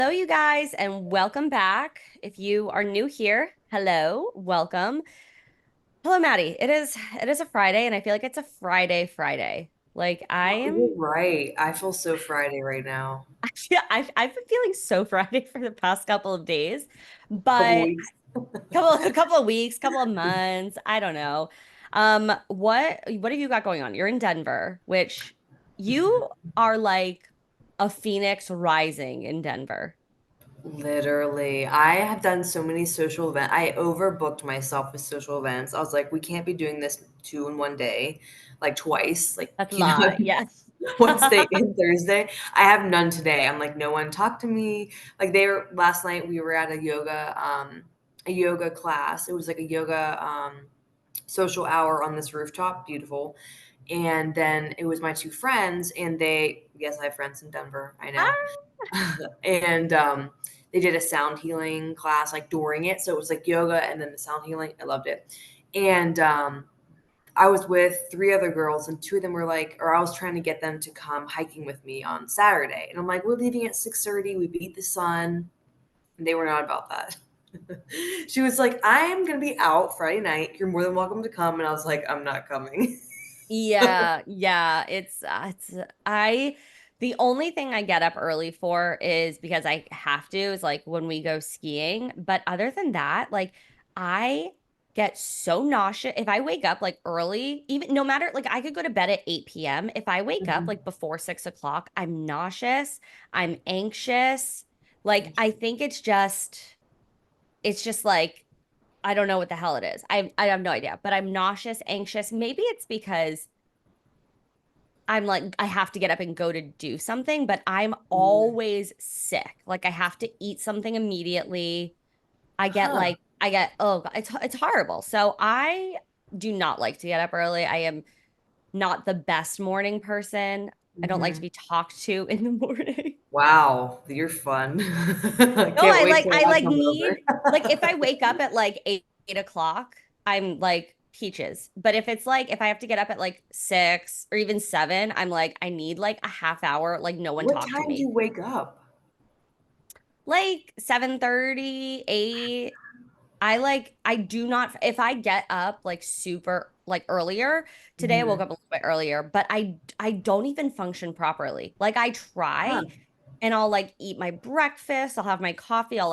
Hello, you guys, and welcome back. If you are new here, hello, welcome. Hello, Maddie. It is a Friday, and I feel like it's a Friday. Like I You're am, right. I feel so Friday right now. I've been feeling so Friday for the past couple of days, Couple but weeks. a couple of weeks, couple of months, I don't know. What have you got going on? You're in Denver, which you are like a phoenix rising in Denver. Literally. I have done so many social events. I overbooked myself with social events. I was like, we can't be doing this two in one day, like twice, like, That's a lot. Yes. Wednesday and Thursday. I have none today. I'm like, no one talked to me. Like they were last night we were at a yoga class. It was like a yoga social hour on this rooftop, beautiful. And then it was my two friends, and yes, I have friends in Denver, I know. And they did a sound healing class like during it. So it was like yoga and then the sound healing. I loved it. And I was with three other girls, and two of them were like, or I was trying to get them to come hiking with me on Saturday. And I'm like, we're leaving at 6:30. We beat the sun. And they were not about that. She was like, I'm going to be out Friday night. You're more than welcome to come. And I was like, I'm not coming. Yeah. It's I the only thing I get up early for is because I have to is like when we go skiing. But other than that, like I get so nauseous if I wake up like early, even no matter like I could go to bed at 8 p.m. If I wake up Mhm. like before 6 o'clock, I'm nauseous, I'm anxious. Like I think it's just like I don't know what the hell it is. I have no idea, but I'm nauseous, anxious. Maybe it's because I'm like, I have to get up and go to do something, but I'm always sick. Like I have to eat something immediately. Huh. Oh, it's horrible. So I do not like to get up early. I am not the best morning person. I don't like to Mhm. be talked to in the morning. Wow, you're fun. No, Can't I wait like till I I like come over. need like if I wake up at like 8 o'clock, I'm like peaches. But if it's like if I have to get up at like 6 or even 7, I'm like I need like a half hour, like no one What talk to time do me. you wake up? Like 7:30, 8. I do not if I get up like super like earlier. Today I woke Mhm. up a little bit earlier, but I don't even function properly. Like I Huh. try and I'll like eat my breakfast, I'll have my coffee, I'll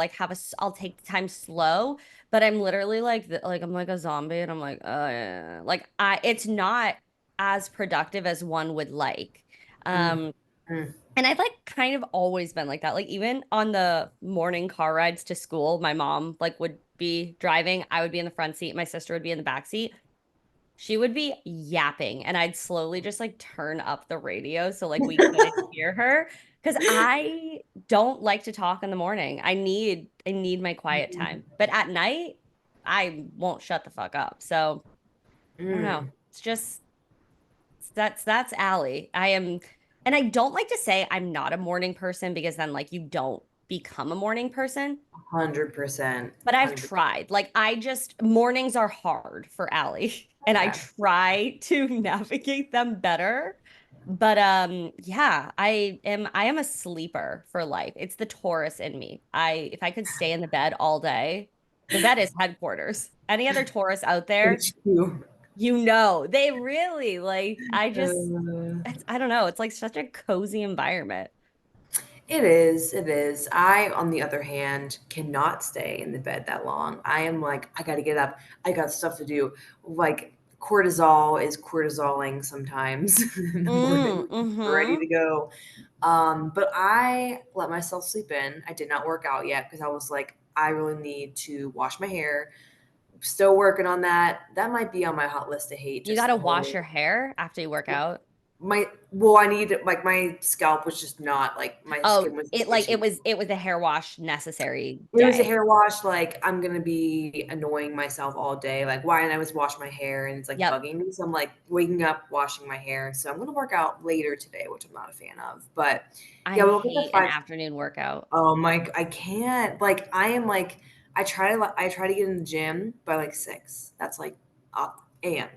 take the time slow, but I'm literally like I'm like a zombie and I'm like, yeah. Like I it's not as productive as one would like. Mm, Um mm. and I've like kind of always been like that. Like even on the morning car rides to school, my mom like would be driving, I would be in the front seat, my sister would be in the back seat. She would be yapping and I'd slowly just like turn up the radio so like we couldn't hear her because I don't like to talk in the morning. I need my quiet time. But at night, I won't shut the fuck up. So I don't know. Mm. It's just that's Allie. And I don't like to say I'm not a morning person because then like you don't become a morning person. 100%. But I've 100%. tried. Like I just mornings are hard for Allie and I Okay. try to navigate them better. But yeah, I am a sleeper for life. It's the Taurus in me. I if I could stay in the bed all day, the bed is headquarters. Any other Taurus out there, HQ. they really like Uh, I don't know, it's like such a cozy environment. it is. It is. I, on the other hand, cannot stay in the bed that long. I am like, I got to get up. I got stuff to do. Like, cortisol is cortisoling sometimes in the morning, ready Mm-hmm. to go. But I let myself sleep in. I did not work out yet because I was like, I really need to wash my hair. Still working on that. That might be on my hot list to hate. You Just gotta the wash whole your hair after you work out. I need like my scalp was just not like my Oh, skin was it just like itchy. it was a hair wash necessary It was a day. hair wash. Like I'm gonna be annoying myself all day. Like why didn't I just wash my hair and it's like Yep. bugging me. So I'm like waking up, washing my hair. So I'm gonna work out later today, which I'm not a fan of. But I yeah, we'll get the hate an five. afternoon workout. Oh my, I can't. Like I am like I try to get in the gym by like 6. That's like up a.m.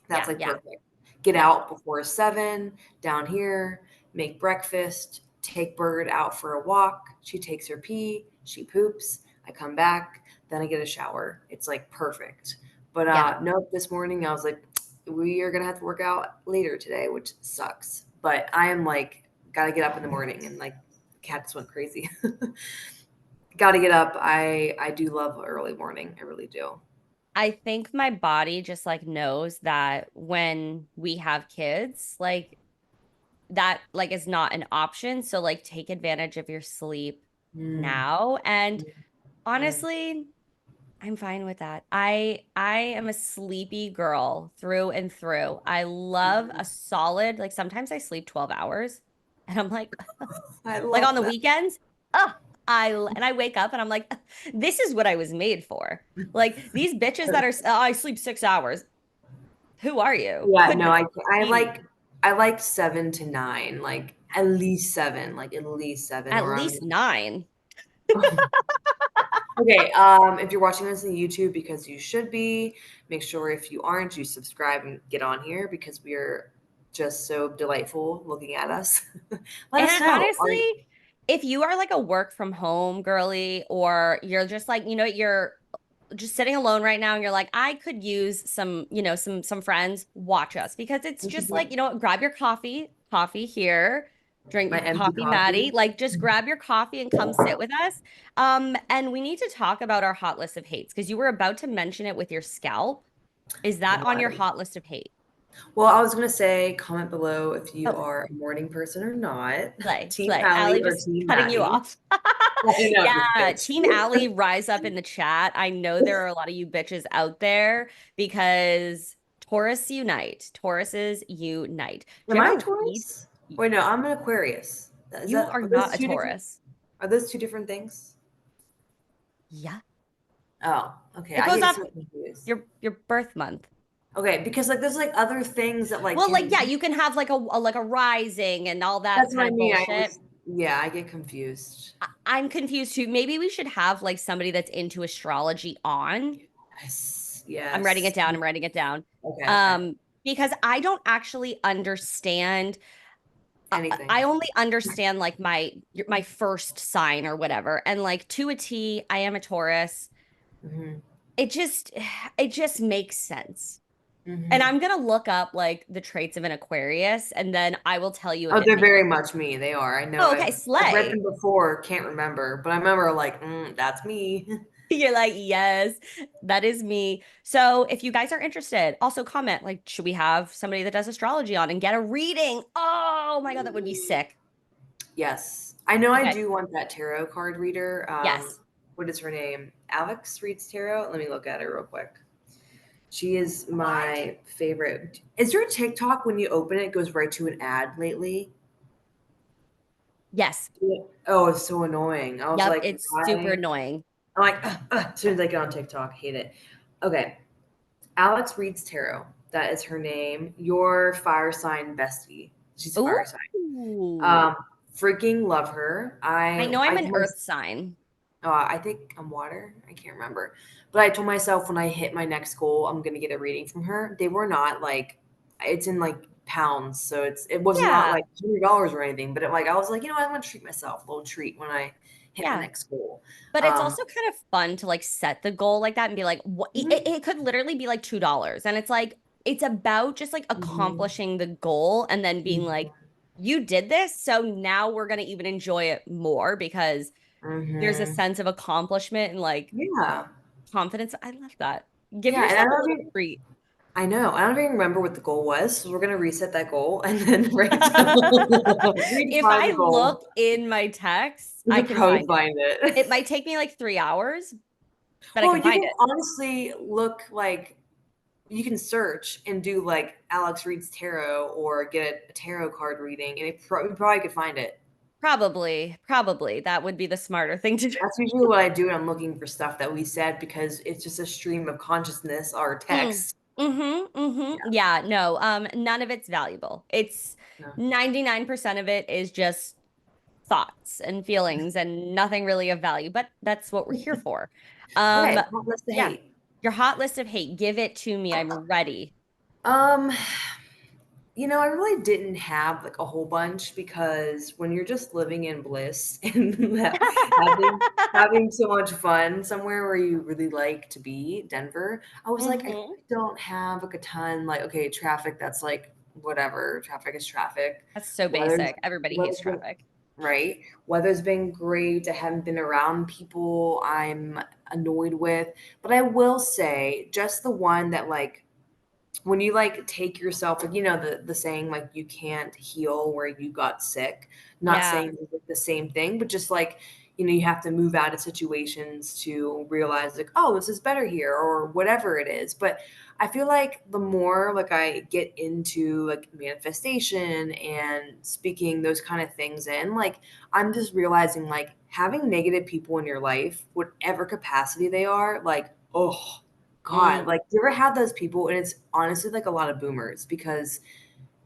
That's Yeah, like yeah, perfect. Get yeah. out before 7, down here, make breakfast, take Bird out for a walk. She takes her pee, she poops. I come back, then I get a shower. It's like perfect. But Yeah. nope, this morning I was like, we are gonna have to work out later today, which sucks. But I am like, gotta get up in the morning, and like, cats went crazy. Gotta get up. I do love early morning. I really do. I think my body just like knows that when we have kids, like that like is not an option. So like take advantage of your sleep Mm, now. And mm, mm. honestly, I'm fine with that. I am a sleepy girl through and through. I love a solid, like sometimes I sleep 12 hours and I'm I like on love the that. weekends, oh, I wake up and I'm like, this is what I was made for. Like these bitches that are, oh, I sleep 6 hours. Who are you? Yeah, Could no, not I be me. like I like 7 to 9, like at least seven, like at least seven, At or I'm least nine. okay. If you're watching this on YouTube, because you should be, make sure if you aren't, you subscribe and get on here because we're just so delightful looking at us. Let And us know. Are honestly, if you are like a work from home girly, or you're just like, you're just sitting alone right now and you're like, I could use some, some friends, watch us because it's you should just put like, grab your coffee here, drink my your empty coffee, Maddie. coffee? Like just grab your coffee and come sit with us. And we need to talk about our hot list of hates because you were about to mention it with your scalp. Is I that on your was. hot list of hate? Well, I was gonna say, comment below if you Oh, are a morning person or not. Team slay. Allie Allie or just Team cutting you Maddie. off. I know, this Yeah, bitch. Team Allie, rise up in the chat. I know there are a lot of you bitches out there because Taurus unite. Tauruses unite. Do Am you I a ever read? Taurus? Wait, no, I'm an Aquarius. Is You that are are those not a two different? Taurus. Are those two different things? Yeah. Oh, okay. It I goes get off so confused. your birth month. Okay, because like there's like other things that like Well, like can. yeah, you can have like a rising and all that That's what kind I of mean. I bullshit. was. Yeah, I get confused. I'm confused too. Maybe we should have like somebody that's into astrology on. Yes. I'm writing it Yes. down. I'm writing it down. Okay. Okay. Um, because I don't actually understand. Anything. I only understand like my first sign or whatever, and like to a T, I am a Taurus. Hmm. It just it just makes sense. And Hmm. I'm gonna look up like the traits of an Aquarius, and then I will tell you if Oh, it they're makes. very much me. They are. I know. Oh, okay, I've read slay. them before. Can't remember, but I remember like that's me. You're like, yes, that is me. So if you guys are interested, also comment like, should we have somebody that does astrology on and get a reading? Oh my God, that would be sick. Yes. I know I Okay. do want that tarot card reader. Yes. What is her name? Alex reads tarot. Let me look at her real quick. She is my favorite. Is your TikTok when you open it goes right to an ad lately? Yes. Yeah. Oh, it's so annoying. I was Yep. like, It's super why? annoying. I'm like, as soon as I get on TikTok, hate it. Okay. Alex reads tarot. That is her name. Your fire sign bestie. She's a fire sign. Ooh. Um, freaking love her. I know I'm I an told earth sign. I think I'm water. I can't remember. But I told myself when I hit my next goal, I'm gonna get a reading from her. They were not like it's in like pounds, so it was not Yeah. like $100 or anything. But I was like, I'm gonna treat myself a little treat when I hit my Yeah. next goal. But it's Um, also kind of fun to like set the goal like that and be like, what mhm, it could literally be like $2. And it's like, it's about just like mhm, accomplishing the goal and then being like, mhm, you did this. So now we're going to even enjoy it more because there's a mhm. sense of accomplishment and like Yeah, confidence. I love that. Give yeah, and I yourself a don't little even treat. I know. I don't even remember what the goal was. So we're gonna reset that goal and then write If redefine I the goal. look in my texts, We I could can probably find it. find it. It might take me like 3 hours, but I Well, can you find can it. honestly look like you can search and do like Alex reads tarot or get a tarot card reading, and you probably could find it. Probably. That would be the smarter thing to do. That's usually what I do when I'm looking for stuff that we said because it's just a stream of consciousness or Mm. text. Yeah, no, none of it's valuable. It's Yeah. 99% of it is just thoughts and feelings and nothing really of value, but that's what we're here for. Um, Okay, hot list to yeah, hate. your hot list of hate, give it to me. I'm ready. Um, I really didn't have like a whole bunch because when you're just living in bliss and having having so much fun somewhere where you really like to be, Denver, I was like, I Hmm. don't have like a ton. Like, okay, traffic, that's like whatever. Traffic is traffic. That's so Weather's basic. Everybody hates weather's been traffic. right. Weather's been great. I haven't been around people I'm annoyed with, but I will say just the one that like when you like take yourself like the saying like you can't heal where you got sick, not Yeah. saying the same thing, but just like you have to move out of situations to realize like, oh, this is better here or whatever it is. But I feel like the more like I get into like manifestation and speaking those kind of things in, like I'm just realizing like having negative people in your life, whatever capacity they are, like, oh God, Mm, like, you ever had those people and it's honestly, like, a lot of boomers because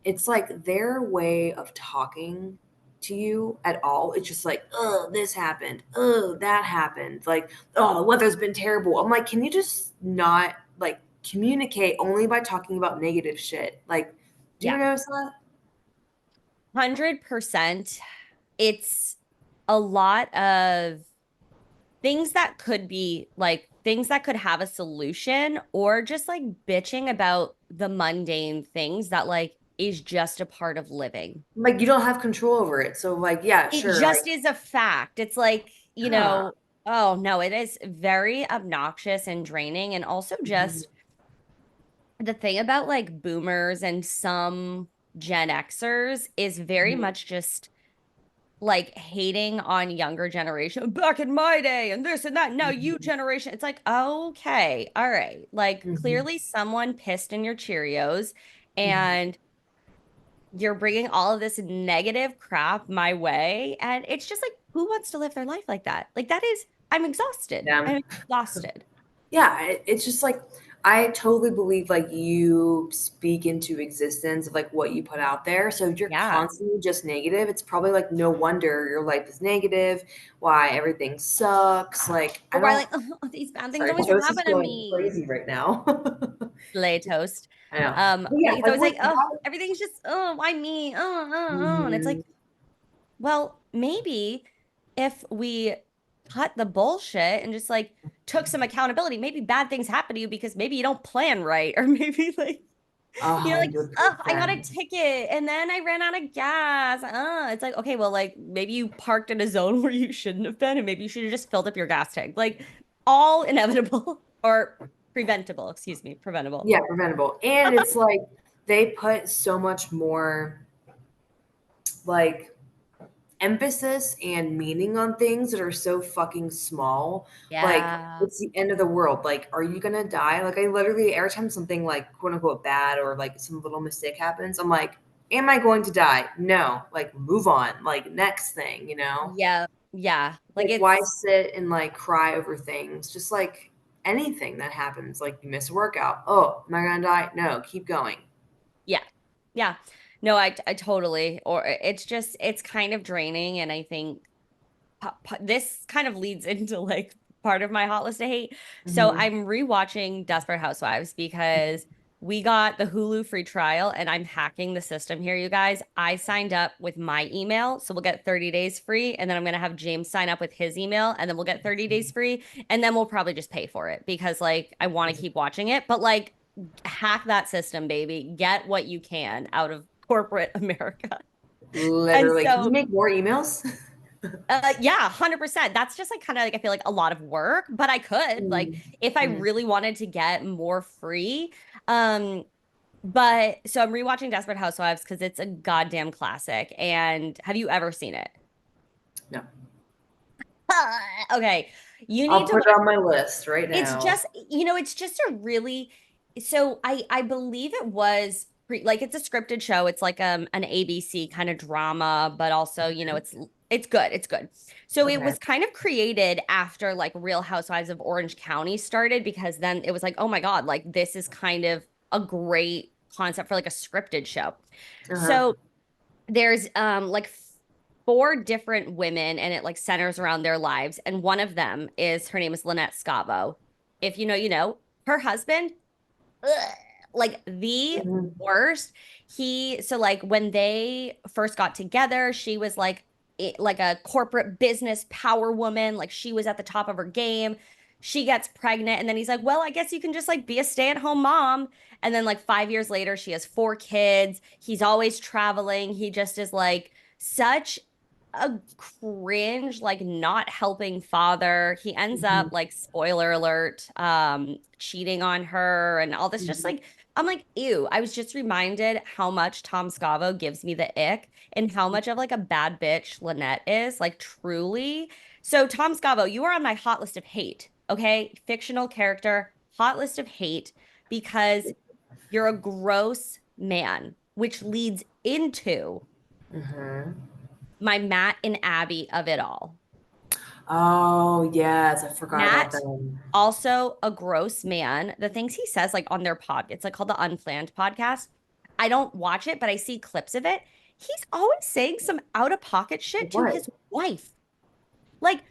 it's, like, their way of talking to you at all, it's just like, oh, this happened. Oh, that happened." Like, "Oh, the weather's been terrible." I'm like, "Can you just not, like, communicate only by talking about negative shit?" Like, do you yeah. notice that? 100%. It's a lot of things that could be like things that could have a solution or just like bitching about the mundane things that like is just a part of living. Like, you don't have control over it, so, like, yeah, It sure, like just is a fact. It's like, huh. oh no, it is very obnoxious and draining. And also Mhm, just the thing about like boomers and some Gen Xers is very mhm, much just like hating on younger generation back in my day and this and that. Now you mhm, generation. It's like, okay, all right. Like mhm, clearly someone pissed in your Cheerios mhm. and you're bringing all of this negative crap my way. And it's just like, who wants to live their life like that? Like that is, I'm exhausted. Yeah. I'm exhausted. Yeah, it's just like I totally believe like you speak into existence of like what you put out there. So if you're Yeah. constantly just negative, it's probably like no wonder your life is negative, why everything sucks. Like I Or why don't like, oh, these bad things sorry, always Toast is happen to going me. crazy right now. Lay toast. I know. But yeah, Like it's like always what like, oh, everything's just, oh, why me? And it's like, mhm. well, maybe if we cut the bullshit and just like took some accountability, maybe bad things happen to you because maybe you don't plan right, or maybe like like, oh, I got a 100%. ticket and then I ran out of gas. It's like, okay, well, like maybe you parked in a zone where you shouldn't have been, and maybe you should have just filled up your gas tank. Like, all inevitable or preventable, excuse me, preventable. Yeah, preventable. And it's like they put so much more like emphasis and meaning on things that are so fucking small. Like, Yeah. it's the end of the world. Like, are you gonna die? Like, I literally, every time something like quote unquote bad or like some little mistake happens, I'm like, am I going to die? No. Like, move on. Like, next thing, you know? Yeah. Yeah. Like Like, why it's sit and like cry over things? Just like anything that happens, like you miss a workout. Oh, am I gonna die? No, keep going. yeah. Yeah. No, I totally or it's kind of draining and I think this kind of leads into like part of my hot list to hate. So Hmm. I'm rewatching Desperate Housewives because we got the Hulu free trial and I'm hacking the system here, you guys. I signed up with my email, so we'll get 30 days free. And then I'm going to have James sign up with his email and then we'll get 30 days free. And then we'll probably just pay for it because like I want to keep watching it. But like, hack that system, baby. Get what you can out of corporate America. And Literally. Can you so make more emails? yeah, 100%. That's just like kind of like I feel like a lot of work, but I could like Mm, if I mm. really wanted to get more free. Um, but so I'm rewatching Desperate Housewives because it's a goddamn classic. And have you ever seen it? No. Okay, you need I'll to put it watch. on my list right It's now. just, it's just a really so I believe it was like it's a scripted show. It's like an ABC kind of drama, but also, it's good. It's good. So it Okay. was kind of created after like Real Housewives of Orange County started because then it was like, oh my God, like this is kind of a great concept for like a scripted show. Uh-huh. So there's like four different women and it like centers around their lives and one of them is her name is Lynette Scavo. If you know, you know. Her husband, ugh, like the Mhm. worst. So like when they first got together, she was like like a corporate business power woman, like she was at the top of her game. She gets pregnant and then he's like, "Well, I guess you can just like be a stay-at-home mom." And then like 5 years later, she has four kids. He's always traveling. He just is like such a cringe, like not helping father. He ends up Mhm. like spoiler alert, cheating on her and all this. Just Mhm. like I'm like, ew. I was just reminded how much Tom Scavo gives me the ick and how much of like a bad bitch Lynette is, like truly. So Tom Scavo, you are on my hot list of hate. Okay, fictional character, hot list of hate because you're a gross man, which leads into Mhm. my Matt and Abby of it all. Oh, yes, I forgot about Matt, them. also a gross man. The things he says, like on their pod, it's like called the Unplanned podcast. I don't watch it, but I see clips of it. He's always saying some out of pocket shit to What? his wife. Like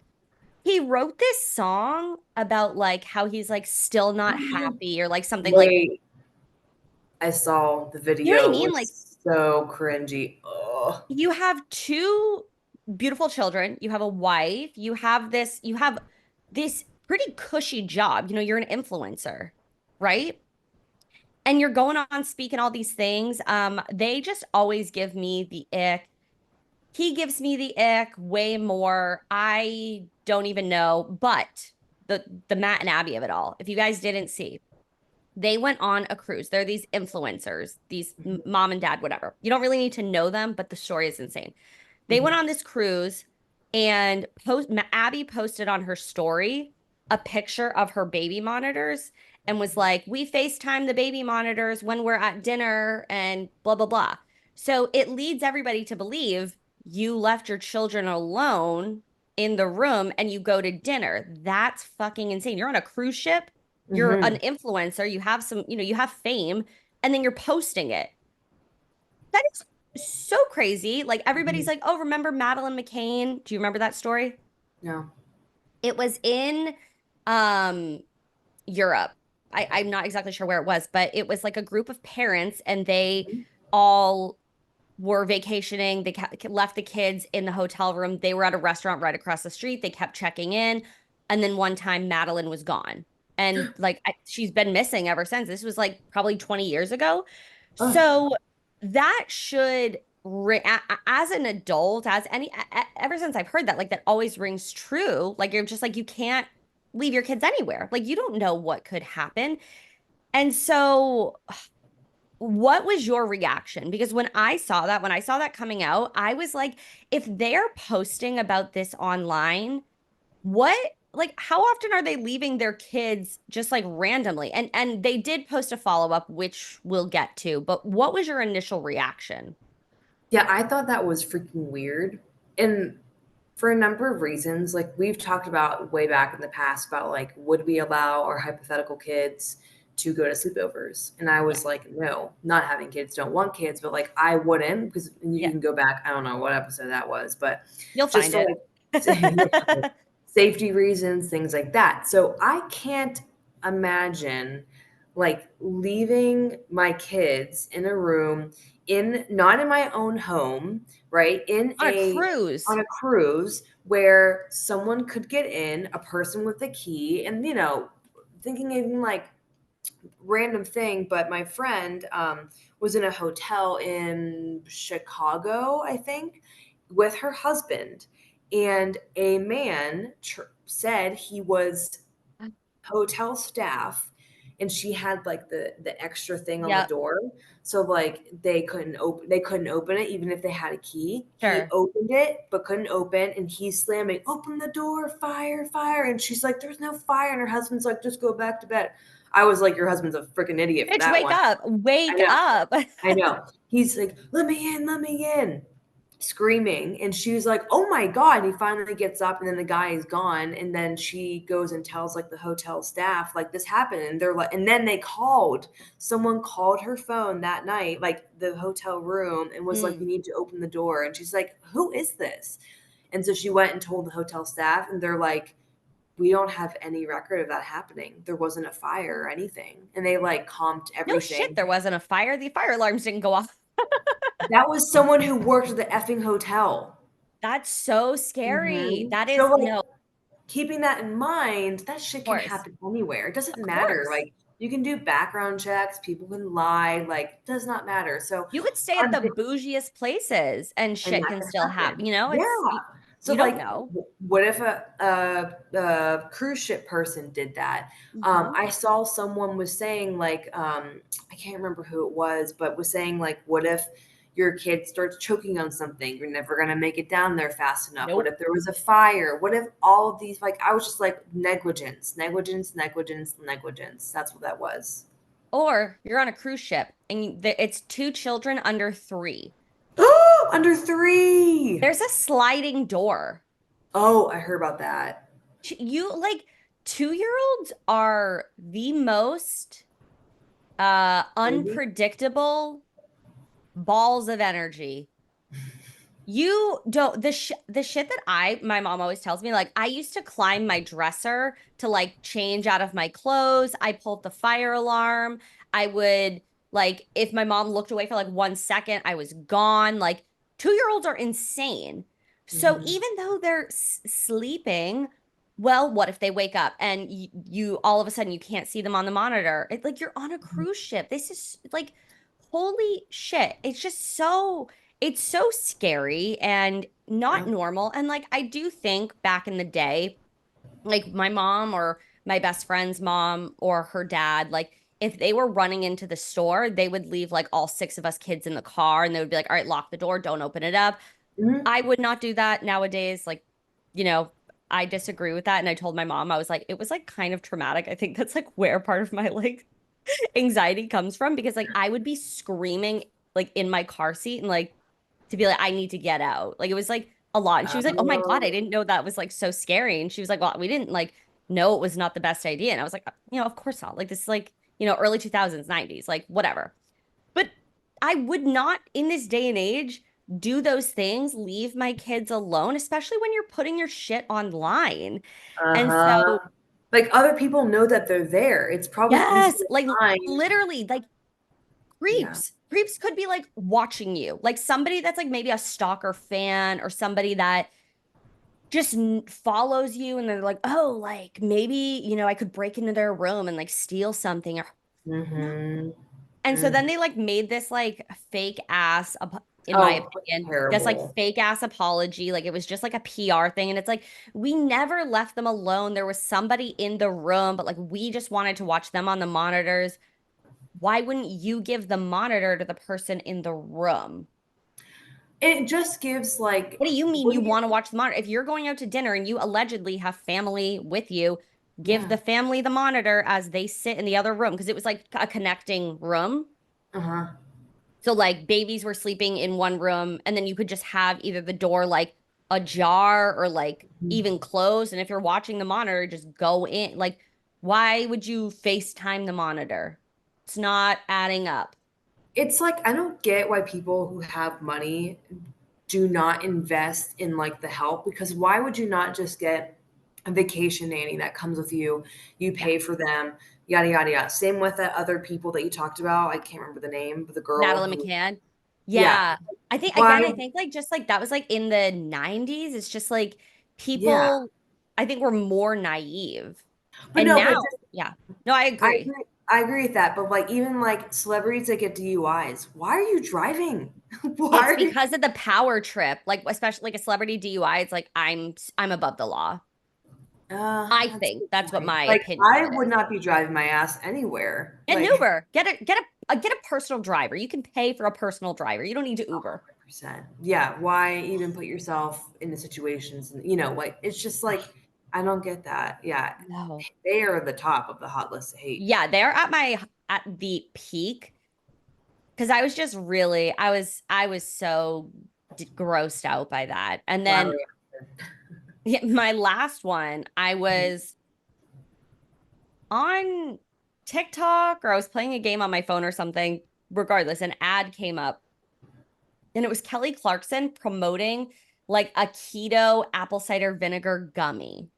he wrote this song about like how he's like still not happy or like something like, Wait, I saw the you know what I video. It mean? Like was so cringy. Ugh. you have two beautiful children, you have a wife, you have this pretty cushy job. You know, you're an influencer, right? And you're going on speaking all these things. They just always give me the ick. He gives me the ick way more. I don't even know, but the Matt and Abby of it all. If you guys didn't see, they went on a cruise. They're these influencers, these mom and dad, whatever. You don't really need to know them, but the story is insane. They went Mhm. on this cruise and Abby posted on her story a picture of her baby monitors and was like, "We FaceTime the baby monitors when we're at dinner and blah blah blah." So it leads everybody to believe you left your children alone in the room and you go to dinner. That's fucking insane. You're on a cruise ship, you're an Mhm. influencer, you have some, you have fame, and then you're posting it. That is so crazy. Like everybody's Mhm. like, "Oh, remember Madeline McCain? Do you remember that story?" No. It was in um Europe. I'm not exactly sure where it was, but it was like a group of parents and they all were vacationing. They left the kids in the hotel room. They were at a restaurant right across the street. They kept checking in. And then one time Madeline was gone. And like she's been missing ever since. This was like probably 20 years ago. Ugh. So that should as an adult, as any ever since I've heard that, like that always rings true. Like you're just like you can't leave your kids anywhere. Like you don't know what could happen. And so what was your reaction? Because when I saw that coming out, I was like, if they're posting about this online, what like how often are they leaving their kids just like randomly? And they did post a follow-up, which we'll get to, but what was your initial reaction? Yeah, I thought that was freaking weird. And for a number of reasons, like we've talked about way back in the past about like, would we allow our hypothetical kids to go to sleepovers? And I Yeah, was like, no, not having kids, don't want kids, but like I wouldn't because and you yeah. can go back, I don't know what episode that was, but You'll just find for it. like safety reasons, things like that. So I can't imagine like leaving my kids in a room in not in my own home, right? In On a a cruise. on a cruise where someone could get in, a person with a key, and thinking even like random thing, but my friend was in a hotel in Chicago, I think, with her husband, and a man said he was hotel staff and she had like the extra thing on the Yep, door, so like they couldn't open it even if they had a key. He sure. opened it but couldn't open, and he's slamming, open the door, fire, fire, and she's like, there's no fire, and her husband's like, just go back to bed. I was like, your husband's a freaking idiot for Bitch, that wake one. up. I Wake know. up. I know. He's like, let me in, screaming. And she was like, oh my God. And he finally gets up, and then the guy is gone. And then she goes and tells like the hotel staff, like this happened. And they're like, and then someone called her phone that night, like the hotel room, and was like, Hmm. you need to open the door. And she's like, who is this? And so she went and told the hotel staff, and they're like, we don't have any record of that happening. There wasn't a fire or anything. And they like comped No shit, everything. there wasn't a fire. The fire alarms didn't go off. That was someone who worked at the effing hotel. That's so scary. Mhm. That So, is like, no, of keeping that in mind, that shit can course. happen anywhere. It doesn't Of matter. course. Like, you can do background checks, people can lie, like, does not matter. So, You could stay at I'm the bougiest places and and shit that can can still happen. happen. You know, Yeah. it's So, you don't like, know. what if a cruise ship person did that? Hmm. I saw someone was saying, like, I can't remember who it was, but was saying, like, what if your kid starts choking on something? You're never going to make it down there fast enough. What Nope. if there was a fire? What if all of these, like, I was just like, negligence, negligence, negligence, negligence. That's what that was. Or you're on a cruise ship and it's two children under 3. Under three. There's a sliding door. Oh, I heard about that. You like 2-year-olds are the most Maybe. unpredictable balls of energy. You don't the shit that my mom always tells me, like I used to climb my dresser to like change out of my clothes. I pulled the fire alarm. I would like if my mom looked away for like 1 second, I was gone. Like 2-year-olds are insane. So Mhm. even though they're sleeping, well, what if they wake up and you all of a sudden you can't see them on the monitor? It's like you're on a cruise ship. This is like holy shit. It's so scary and not Yeah. normal. And like, I do think back in the day, like my mom or my best friend's mom or her dad, like if they were running into the store, they would leave like all 6 of us kids in the car and they would be like, all right, lock the door, don't open it up. Mhm. I would not do that nowadays. Like, you know, I disagree with that. And I told my mom, I was like, it was like kind of traumatic. I think that's like where part of my like anxiety comes from because like I would be screaming like in my car seat and like to be like, I need to get out. Like it was like a lot. And she was like, oh my God, I Oh. didn't know that was like so scary. And she was like, well, we didn't like know it was not the best idea. And I was like, of course not. Like this is like, early 2000s, 90s, like whatever. But I would not in this day and age do those things, leave my kids alone, especially when you're putting your shit online. And Uh-huh. so, Like, other people know that they're there. It's probably easy yes, to like find. literally, like Yeah. creeps could be like watching you, like somebody that's like maybe a stalker fan or somebody that just follows you and they're like, oh, like maybe, I could break into their room and like steal something or no. Mhm. And so then Mhm. they like made this like fake ass, in my Oh, opinion, this like terrible. fake ass apology. Like it was just like a PR thing. And it's like, we never left them alone. There was somebody in the room, but like we just wanted to watch them on the monitors. Why wouldn't you give the monitor to the person in the room? It just gives, like, What do you mean what you do you want to watch the monitor? If you're going out to dinner and you allegedly have family with you, give yeah. the family the monitor as they sit in the other room because it was like a connecting room. Uh-huh. So like babies were sleeping in one room and then you could just have either the door like ajar or like even Mhm. closed. And if you're watching the monitor, just go in. Like, why would you FaceTime the monitor? It's not adding up. It's like, I don't get why people who have money do not invest in, like, the help, because why would you not just get a vacation nanny that comes with you, you Yeah. pay for them, yada, yada, yada. Same with that other people that you talked about, I can't remember the name, but the girl Natalie who McCann. yeah. Yeah. I think Why again, I think like just like that was like in the 90s. It's just like yeah. people I think were more naive. But And no, but now, yeah. No, I agree. I agree with that, but, like, even, like, celebrities that get DUIs, why are you driving? Why It's are you because of the power trip. Like especially like a celebrity DUI, it's like I'm above the law. I that's a think good that's what point. my Like, opinion I of it would is. not be driving my ass anywhere, Get an like, Uber. Get a personal driver. You can pay for a personal driver. You don't need to Uber. 100%. Yeah, why even put yourself in the situations and, like, it's just like, Ugh, I don't get that. Yeah, no. they are the top of the hot list to hate. Yeah, they're at the peak because I was just really I was so grossed out by that. And then Flabbergasted. yeah, my last one, I was on TikTok or I was playing a game on my phone or something. Regardless, an ad came up and it was Kelly Clarkson promoting like a keto apple cider vinegar gummy.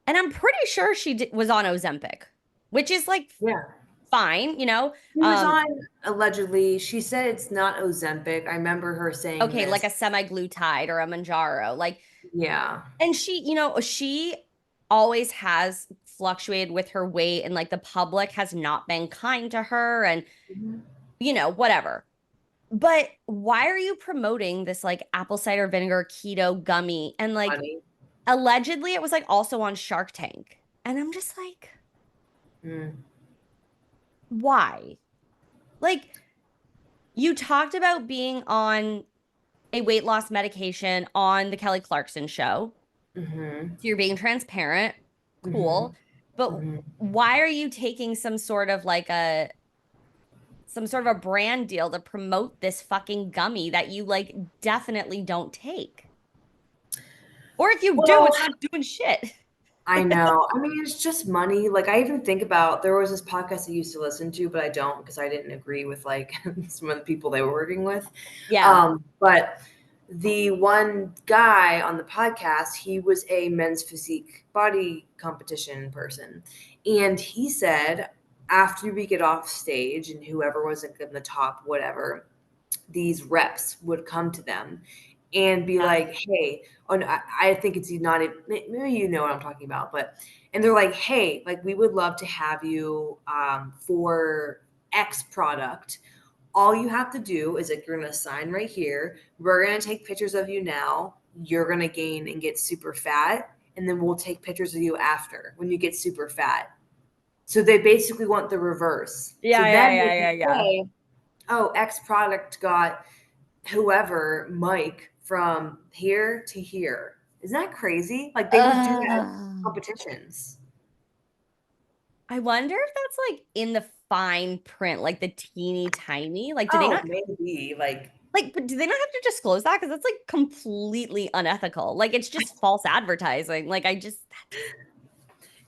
And I'm pretty sure was on Ozempic, which is like Yeah. fine, you know. She was on allegedly. She said it's not Ozempic. I remember her saying Okay, like this. a semaglutide or a Manjaro. Like, Yeah. and she always has fluctuated with her weight, and like the public has not been kind to her, and Mhm. whatever. But why are you promoting this like apple cider vinegar keto gummy? And like Funny. allegedly it was like also on Shark Tank. And I'm just like, Mm. why? Like, you talked about being on a weight loss medication on the Kelly Clarkson show. Mm-hmm. So you're being transparent. Mm-hmm. Cool. But Mm-hmm. why are you taking some sort of a brand deal to promote this fucking gummy that you like definitely don't take? Or if you do, Well, it's not doing shit. I know. I mean, it's just money. Like, I even think about there was this podcast I used to listen to, but I don't because I didn't agree with like some of the people they were working with. Yeah. But the one guy on the podcast, he was a men's physique body competition person. And he said after we get off stage and whoever was in the top, whatever, these reps would come to them and be Yeah. like, hey, oh, no, I think it's not, maybe you know what I'm talking about, but, and they're like, hey, like, we would love to have you for X product. All you have to do is like, you're going to sign right here. We're going to take pictures of you now. You're going to gain and get super fat. And then we'll take pictures of you after when you get super fat. So they basically want the reverse. So Yeah, yeah, then they yeah, can yeah, yeah. say, oh, X product got whoever, Mike, from here to here. Isn't that crazy? Like they would do that in Uh, competitions. I wonder if that's like in the fine print, like the teeny tiny. Like, do they Oh, not maybe. Like but do they not have to disclose that? Because that's like completely unethical. Like, it's just false advertising. Like, that just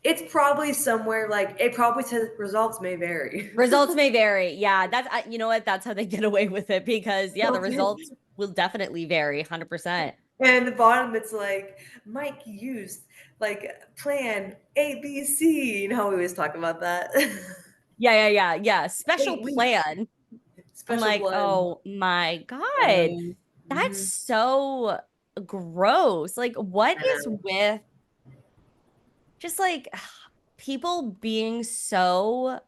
it's probably somewhere like it probably says results may vary. results may vary. Yeah, you know what? That's how they get away with it because yeah, the Okay. results will definitely vary 100%. And at the bottom it's like Mike used like plan ABC. You know how we always talk about that. Yeah, yeah, yeah, yeah. Special 8 weeks plan. I'm special like, blend. oh my God, that's Mm-hmm. so gross. Like, what I is know. with just like people being so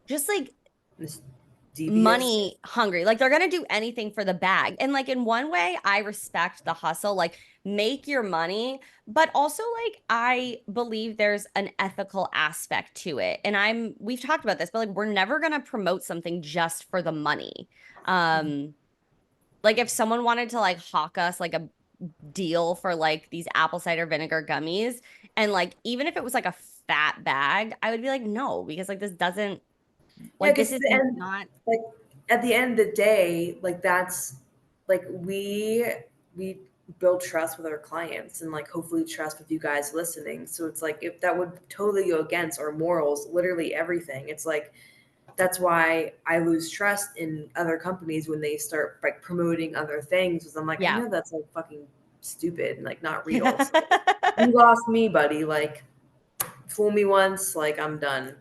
just like This devious. money hungry? Like, they're gonna do anything for the bag. And like, in one way, I respect the hustle, like, make your money, but also, like, I believe there's an ethical aspect to it. And we've talked about this, but like, we're never gonna promote something just for the money. Um, Like if someone wanted to like hawk us like a deal for like these apple cider vinegar gummies, and like even if it was like a fat bag, I would be like, no, because like this doesn't Yeah, like because this is the end, not. like at the end of the day, like that's like we build trust with our clients and like hopefully trust with you guys listening. So it's like if that would totally go against our morals, literally everything. It's like that's why I lose trust in other companies when they start like promoting other things. Because I'm like, I Yeah. know that's like fucking stupid and like not real. So you lost me, buddy. Like fool me once, like I'm done.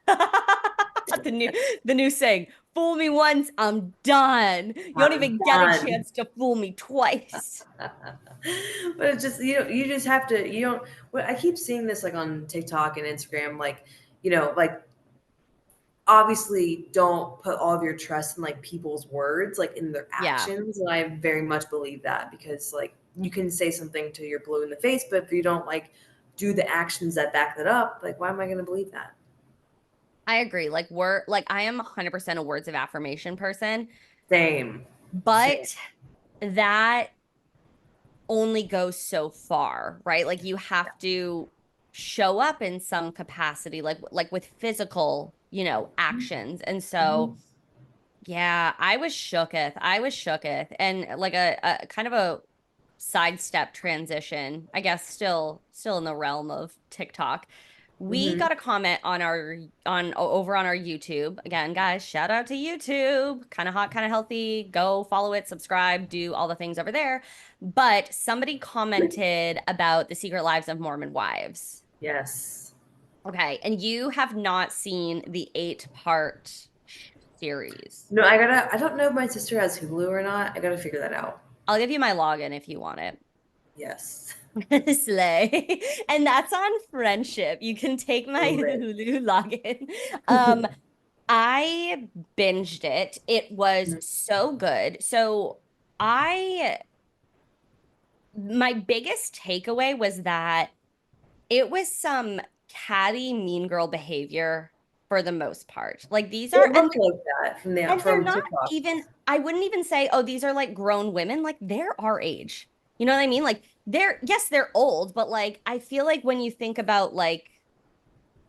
the new the new saying, fool me once, I'm done. You don't I'm even get a done. chance to fool me twice. But it's just you just have to you don't well, I keep seeing this like on TikTok and Instagram, like, like obviously don't put all of your trust in like people's words, like in their Yeah. actions. And I very much believe that because like you can say something to your blue in the face, but if you don't like do the actions that back that up, like why am I gonna believe that? I agree. Like I am 100% a words of affirmation person, Same. Same. but that only goes so far, right? Like you have to show up in some capacity, like with physical, actions. And so, Mhm. yeah, I was shooketh. I was shooketh. And like a kind of a sidestep transition, I guess still in the realm of TikTok. We Mhm. got a comment on over on our YouTube. Again, guys, shout out to YouTube. Kind of hot, kind of healthy. Go follow it, subscribe, do all the things over there. But somebody commented about the Secret Lives of Mormon Wives. Yes. Okay, and you have not seen the 8-part series. No, I don't know if my sister has Hulu or not. I gotta figure that out. I'll give you my login if you want it. Yes. Slay. And that's on friendship. You can take my Love it. Hulu login. Um, I binged it. It was Mhm. so good. So I my biggest takeaway was that it was some catty mean girl behavior for the most part. Like these are It looked like that and they're from not TikTok. even, I wouldn't even say, oh, these are like grown women. Like they're our age. You know what I mean? Like yes, they're old, but like I feel like when you think about like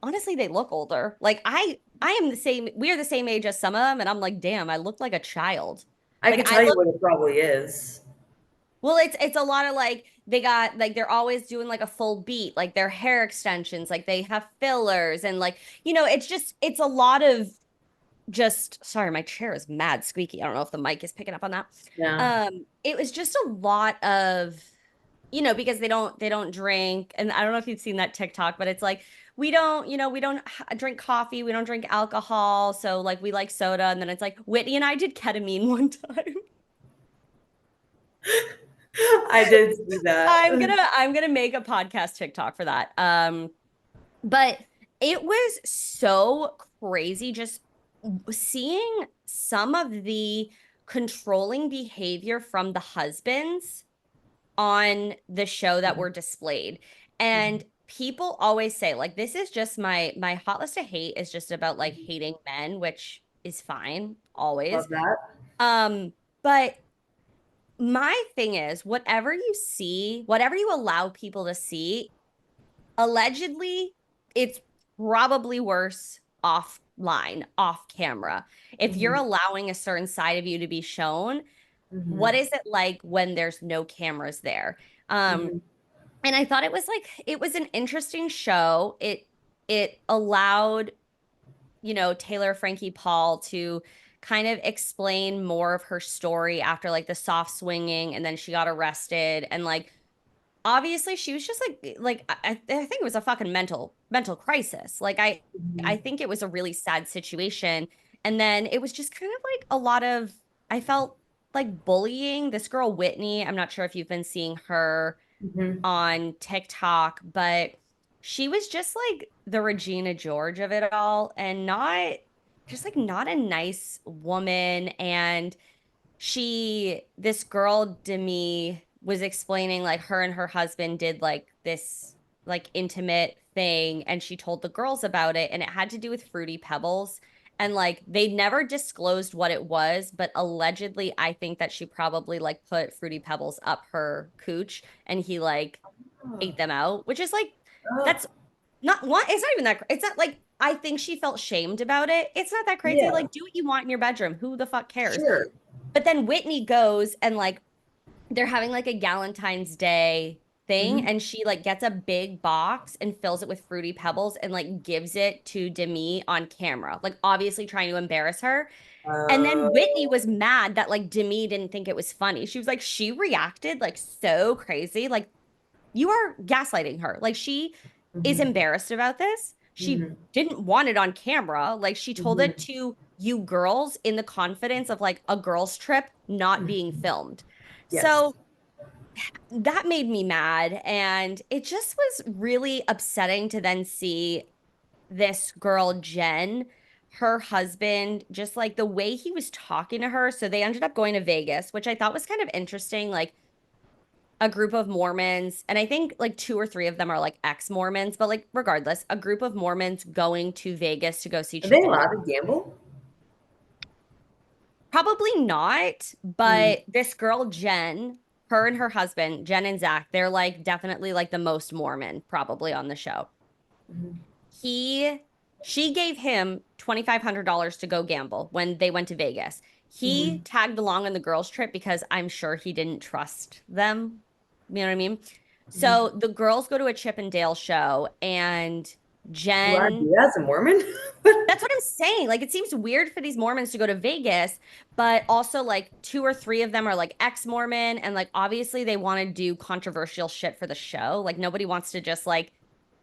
honestly, they look older. Like I am the same, we are the same age as some of them, and I'm like, damn, I look like a child. I Like could I tell you look, what it probably is. well, it's a lot of like they got like they're always doing like a full beat, like their hair extensions, like they have fillers and like, it's just it's a lot of just sorry, my chair is mad squeaky. I don't know if the mic is picking up on that. Yeah. It was just a lot of, because they don't drink. And I don't know if you've seen that TikTok, but it's like we don't drink coffee, we don't drink alcohol. So like we like soda. And then it's like Whitney and I did ketamine one time. I did see that. I'm gonna make a podcast TikTok for that. But it was so crazy just seeing some of the controlling behavior from the husbands on the show that were displayed. And people always say, like, this is just my hot list of hate is just about like hating men, which is fine, always. Love that. But my thing is, whatever you see, whatever you allow people to see, allegedly, it's probably worse offline, off camera. If you're Mhm. allowing a certain side of you to be shown, what Mhm. is it like when there's no cameras there? Um, Mhm. and I thought it was an interesting show. It allowed, Taylor Frankie Paul to kind of explain more of her story after like the soft swinging and then she got arrested and like obviously she was just like I think it was a fucking mental crisis. Like I Mhm. think it was a really sad situation. And then it was just kind of like a lot of I felt like bullying. This girl Whitney, I'm not sure if you've been seeing her Mhm. on TikTok, but she was just like the Regina George of it all and not a nice woman. And this girl, Demi, was explaining like her and her husband did like this like intimate thing and she told the girls about it and it had to do with Fruity Pebbles. And like they never disclosed what it was, but allegedly I think that she probably like put Fruity Pebbles up her cooch and he like Oh. ate them out, which is like Oh. that's not one, it's not even that it's not like I think she felt shamed about it. It's not that crazy. Yeah. Like do what you want in your bedroom. Who the fuck cares? Sure. But then Whitney goes and like they're having like a Galentine's Day thing, Mhm. and she like gets a big box and fills it with Fruity Pebbles and like gives it to Demi on camera, like obviously trying to embarrass her. And then Whitney Oh. was mad that like Demi didn't think it was funny. She was like, she reacted like so crazy. Like, you are gaslighting her. Like, she is Mhm. embarrassed about this. She Mhm. didn't want it on camera. Like, she told it Mhm. to you girls in the confidence of like a girls' trip not being Mhm. filmed. Yes. So that made me mad. And it just was really upsetting to then see this girl, Jen, her husband, just like the way he was talking to her. So they ended up going to Vegas, which I thought was kind of interesting. Like, a group of Mormons, and I think like two or three of them are like ex-Mormons, but like regardless, a group of Mormons going to Vegas to go see Are they Chit and allowed Dale. to gamble? Probably not, Mm. but this girl, Jen, her and her husband, Jen and Zach, they're like definitely like the most Mormon probably on the show. Mhm. He, she gave him $2,500 to go gamble when they went to Vegas. He Mhm. tagged along on the girls' trip because I'm sure he didn't trust them. You know what I mean? Mhm. So the girls go to a Chip and Dale show and You want to Jen, do that as a Mormon? that's what I'm saying. Like, it seems weird for these Mormons to go to Vegas, but also, like, two or three of them are like ex-Mormon, and like, obviously, they want to do controversial shit for the show. Like, nobody wants to just, like,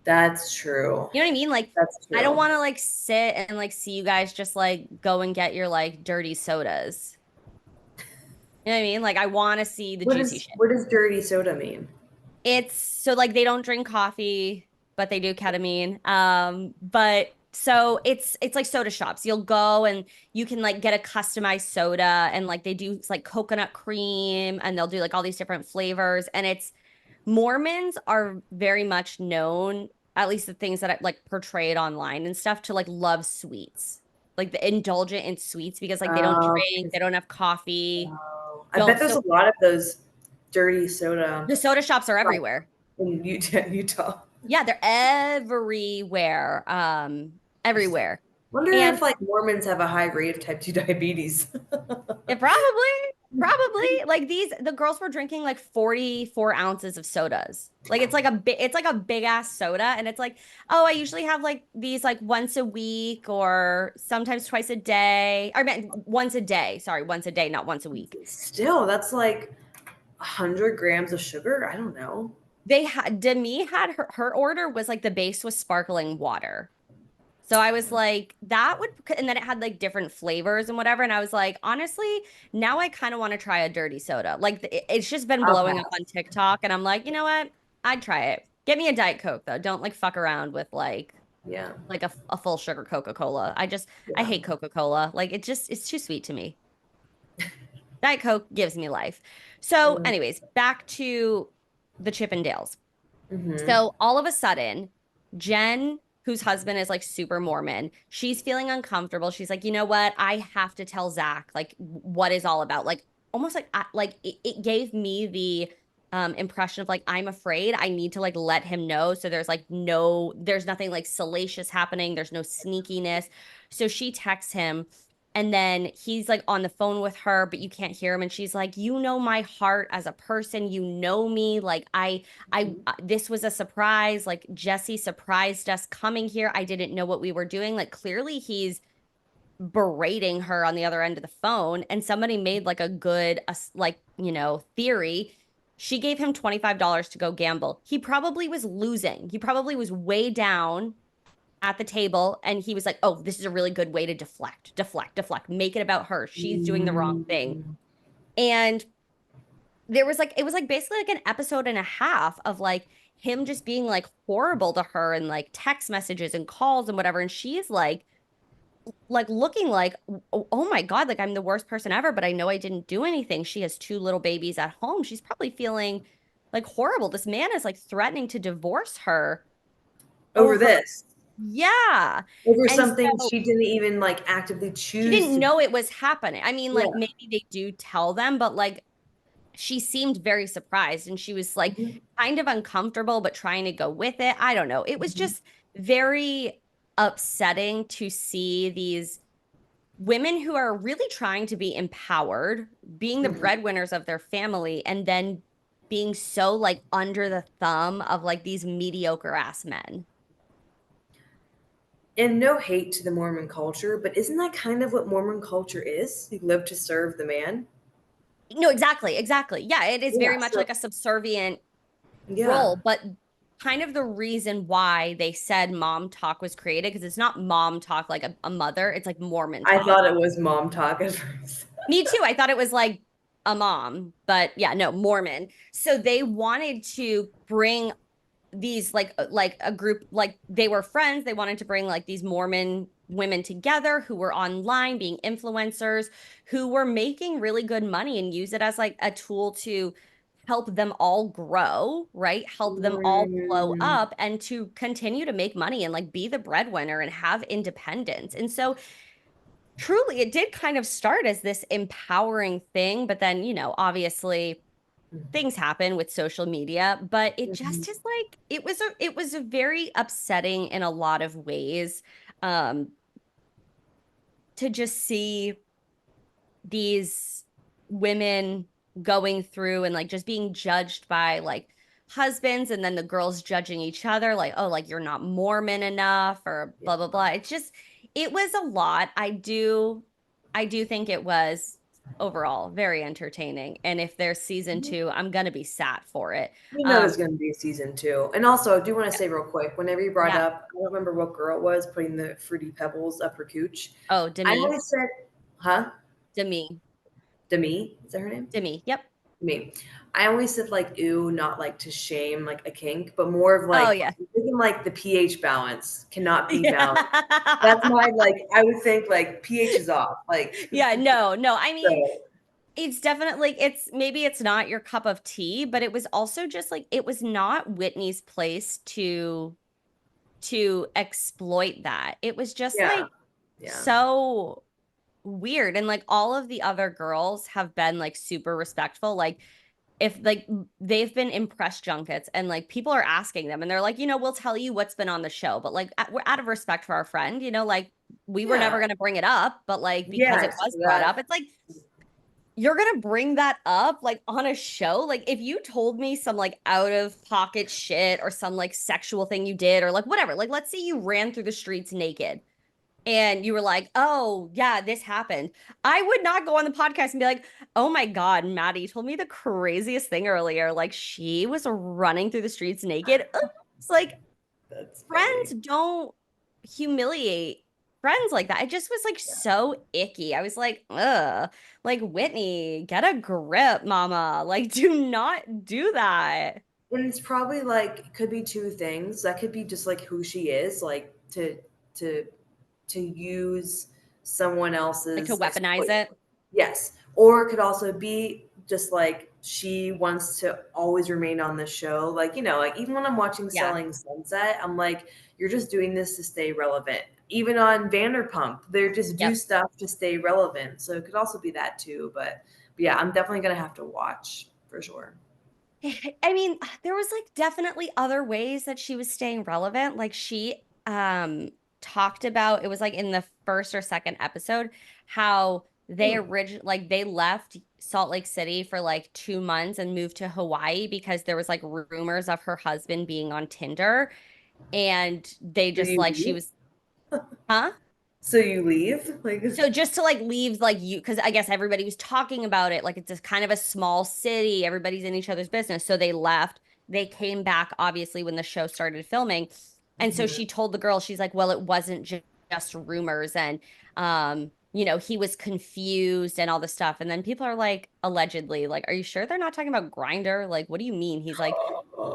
That's true. you know what I mean? Like, That's I don't true. want to, like, sit and, like, see you guys just, like, go and get your, like, dirty sodas. You know what I mean? Like, I want to see the juicy shit. What does dirty soda mean? It's so like they don't drink coffee, but they do ketamine. But so it's like soda shops. You'll go and you can like get a customized soda and like they do like coconut cream and they'll do like all these different flavors. And it's Mormons are very much known, at least the things that I like portrayed online and stuff, to like love sweets. Like the indulgent in sweets because like they don't drink, they don't have coffee, Oh, I bet don't there's so a lot of those dirty soda the soda shops are shops everywhere. in Utah. Utah. Yeah, they're everywhere. Everywhere. Wonder if And like Mormons have a high rate of type 2 diabetes. it probably like the girls were drinking like 44 ounces of sodas. Like it's like a big ass soda. And it's like, oh, I usually have like these like once a week or sometimes twice a day. Or I meant once a day. Sorry, once a day, not once a week. Still, that's like 100 grams of sugar. I don't know. They had Demi had her order was like the base was sparkling water. So I was like, that would, and then it had like different flavors and whatever. And I was like, honestly, now I kind of want to try a dirty soda. Like it's just been I'll blowing up pass. on TikTok. And I'm like, you know what? I'd try it. Get me a Diet Coke though. Don't like fuck around with Yeah. like a full sugar Coca-Cola. I Yeah. hate Coca-Cola. Like it's too sweet to me. Diet Coke gives me life. So, anyways, back to the Chippendales. Mm-hmm. So all of a sudden, Jen, whose husband is like super Mormon, she's feeling uncomfortable. She's like, you know what? I have to tell Zach like what is all about. Like almost like it gave me the impression of like I'm afraid. I need to like let him know. So there's like there's nothing like salacious happening. There's no sneakiness. So she texts him. And then he's like on the phone with her, but you can't hear him. And she's like, you know my heart as a person. You know me. Like this was a surprise. Like Jesse surprised us coming here. I didn't know what we were doing. Like clearly he's berating her on the other end of the phone. And somebody made like a good, like, theory. She gave him $25 to go gamble. He probably was losing. He probably was way down at the table and he was like, oh, this is a really good way to deflect, make it about her. She's doing the wrong thing. Mm-hmm. And there was like it was like basically like an episode and a half of like him just being like horrible to her and like text messages and calls and whatever and she's like looking like oh my God, like I'm the worst person ever, but I know I didn't do anything. She has two little babies at home. She's probably feeling like horrible. This man is like threatening to divorce her Over over this. yeah. Over And something so she didn't even like actively she choose didn't to. know it was happening. I mean, like Yeah. maybe they do tell them, but like she seemed very surprised and she was like Mhm. kind of uncomfortable but trying to go with it. I don't know. It was Mhm. just very upsetting to see these women who are really trying to be empowered, being the Mhm. breadwinners of their family, and then being so like under the thumb of like these mediocre ass men. And no hate to the Mormon culture, but isn't that kind of what Mormon culture is? You live to serve the man. No, exactly, exactly. Yeah, it is Yeah. very much So like a subservient yeah, role, but kind of the reason why they said mom talk was created because it's not mom talk like a mother, it's like Mormon I talk. thought it was mom talk at first. Me too. I thought it was like a mom, but yeah, no, Mormon. So they wanted to bring these like a group like they were friends. They wanted to bring like these Mormon women together who were online being influencers, who were making really good money and use it as like a tool to help them all grow, right? Help them all blow Mm, up and to continue to make money and like be the breadwinner and have independence. And so truly it did kind of start as this empowering thing, but then, obviously things happen with social media, but it mhm, just is like it was a very upsetting in a lot of ways um to just see these women going through and like just being judged by like husbands, and then the girls judging each other, like, oh, like you're not Mormon enough, or Yeah. blah blah blah. It's just, it was a lot. I do think it was overall very entertaining. And if there's season two, I'm gonna be sat for it. You know Um, there's going to be a season two. And also, I do want to yeah, say real quick, whenever you brought yeah. up, I don't remember what girl it was putting the fruity pebbles up her cooch. Oh, I Demi, always said, huh? Demi, Demi? Is that her name? Demi. Yep. Me. I always said like ooh, not like to shame like a kink, but more of Oh like yeah. thinking like the pH balance cannot be balanced. That's Yeah. my like I would think like pH is off. Like Yeah, no, no. I mean, so it's definitely, it's maybe it's not your cup of tea, but it was also just like, it was not Whitney's place to exploit that. It was just yeah. like Yeah. so weird. And like all of the other girls have been like super respectful. Like if like they've been in press junkets and like people are asking them and they're like, we'll tell you what's been on the show, but like we're out of respect for our friend, like we were Yeah. never going to bring it up, but like because it Yes. was brought That up, it's like you're gonna bring that up like on a show. Like if you told me some like out of pocket shit or some like sexual thing you did or like whatever, like let's say you ran through the streets naked and you were like, oh yeah, this happened, I would not go on the podcast and be like, oh my God, Maddie told me the craziest thing earlier, like she was running through the streets naked. It's like that's friends funny. don't humiliate friends like that. It just was like so icky. I was like, ugh, like Whitney, get a grip, mama. Like, do not do that. And it's probably like could be two things. That could be just like who she is, like to to use someone Like to else's weaponize exploit. it. Yes. Or it could also be just like she wants to always remain on the show. Like, like even when I'm watching Yeah. Selling Sunset, I'm like, you're just doing this to stay relevant. Even on Vanderpump, they just do Yep. stuff to stay relevant. So it could also be that too. But yeah, I'm definitely gonna have to watch for sure. I mean, there was like definitely other ways that she was staying relevant. Like she talked about, it was like in the first or second episode, how they left Salt Lake City for like 2 months and moved to Hawaii because there was like rumors of her husband being on Tinder, and they So just you like she leave? was, huh? So you leave? Like So just to like leave like you, because I guess everybody was talking about it, like it's just kind of a small city, everybody's in each other's business. So they left. They came back obviously when the show started filming. And so mhm. she told the girl, she's like, well, it wasn't just rumors, and he was confused and all this stuff. And then people are like, allegedly, like, are you sure they're not talking about Grinder? Like, what do you mean? He's like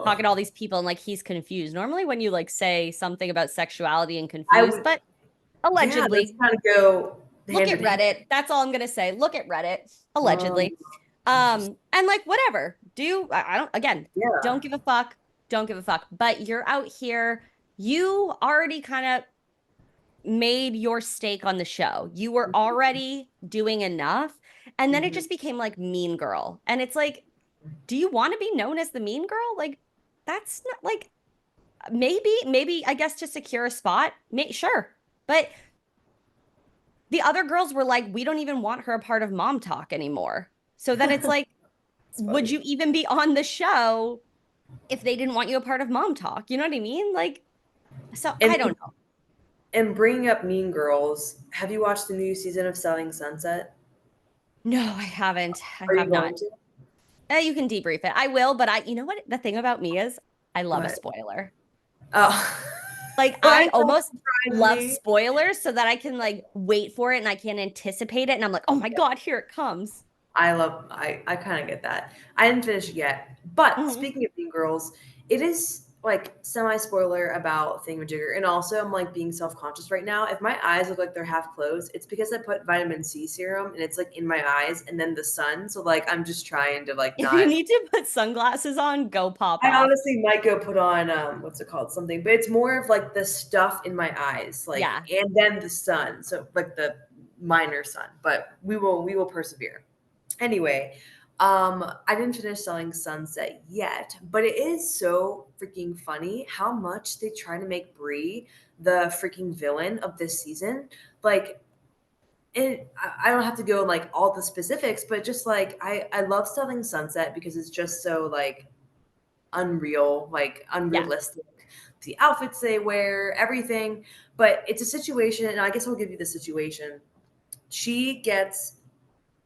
talking to all these people and like he's confused. Normally when you like say something about sexuality and I confused, would but yeah, those allegedly. kind of go Look hand at in hand. Reddit. That's all I'm gonna say. Look at Reddit, Um, allegedly. interesting. And like whatever. I don't, again, Yeah. don't give a fuck. Don't give a fuck. But you're out here. You already kind of made your stake on the show. You were already doing enough. And then it Mhm. just became like Mean Girl. And it's like, do you want to be known as the Mean Girl? Like, that's not like, maybe I guess to secure a spot. Sure. But the other girls were like, we don't even want her a part of Mom Talk anymore. So then it's like, It's would funny. you even be on the show if they didn't want you a part of Mom Talk? You know what I mean? Like, so I And don't know. and bringing up Mean Girls, have you watched the new season of Selling Sunset? No, I haven't. I Are you have not. going to? You can debrief it. I will, but you know what? The thing about me is I love a What? spoiler. Oh, Like, I I don't almost surprise love me. spoilers so that I can like wait for it and I can anticipate it. And I'm like, oh my God, here it comes. I kind of get that. I didn't finish it yet. But Mhm. speaking of Mean Girls, it is like semi spoiler about Thingamajigger. And also, I'm like being self conscious right now. If my eyes look like they're half closed, it's because I put vitamin C serum and it's like in my eyes and then the sun. So, like, I'm just trying to like If you not. need to put sunglasses on, go pop I off. honestly might go put on what's it called? Something, but it's more of like the stuff in my eyes, like Yeah. and then the sun. So like the minor sun. But we will persevere. Anyway, I didn't finish Selling Sunset yet, but it is so freaking funny how much they try to make Brie the freaking villain of this season. Like, I don't have to go like all the specifics, but just like I love Selling Sunset because it's just so like unreal, like Yeah. unrealistic. The outfits they wear, everything. But it's a situation, and I guess I'll give you the situation. She gets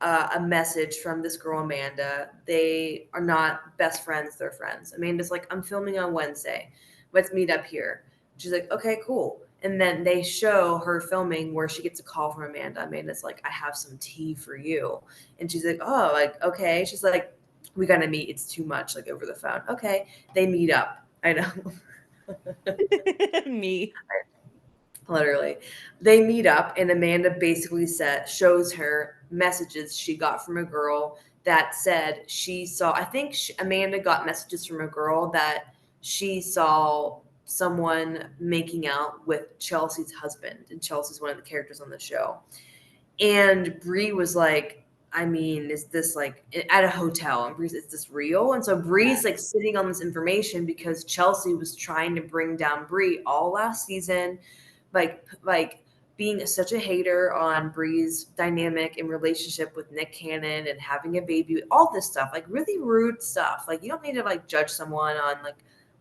a message from this girl, Amanda. They are not best friends, they're friends. Amanda's like, I'm filming on Wednesday. Let's meet up here. She's like, okay, cool. And then they show her filming where she gets a call from Amanda. Amanda's like, I have some tea for you. And she's like, oh, like, okay. She's like, we gotta meet. It's too much, like over the phone. Okay. They meet up. I know. Me. Literally. They meet up, and Amanda basically shows her messages she got from a girl that said she saw, I think Amanda got messages from a girl that she saw someone making out with Chelsea's husband, and Chelsea's one of the characters on the show. And Bree was like, I mean, is this like at a hotel? And Bree's, is this real? And so Yeah. Bree's like sitting on this information because Chelsea was trying to bring down Bree all last season, like being such a hater on Bree's dynamic and relationship with Nick Cannon and having a baby, all this stuff, like really rude stuff. Like you don't need to like judge someone on like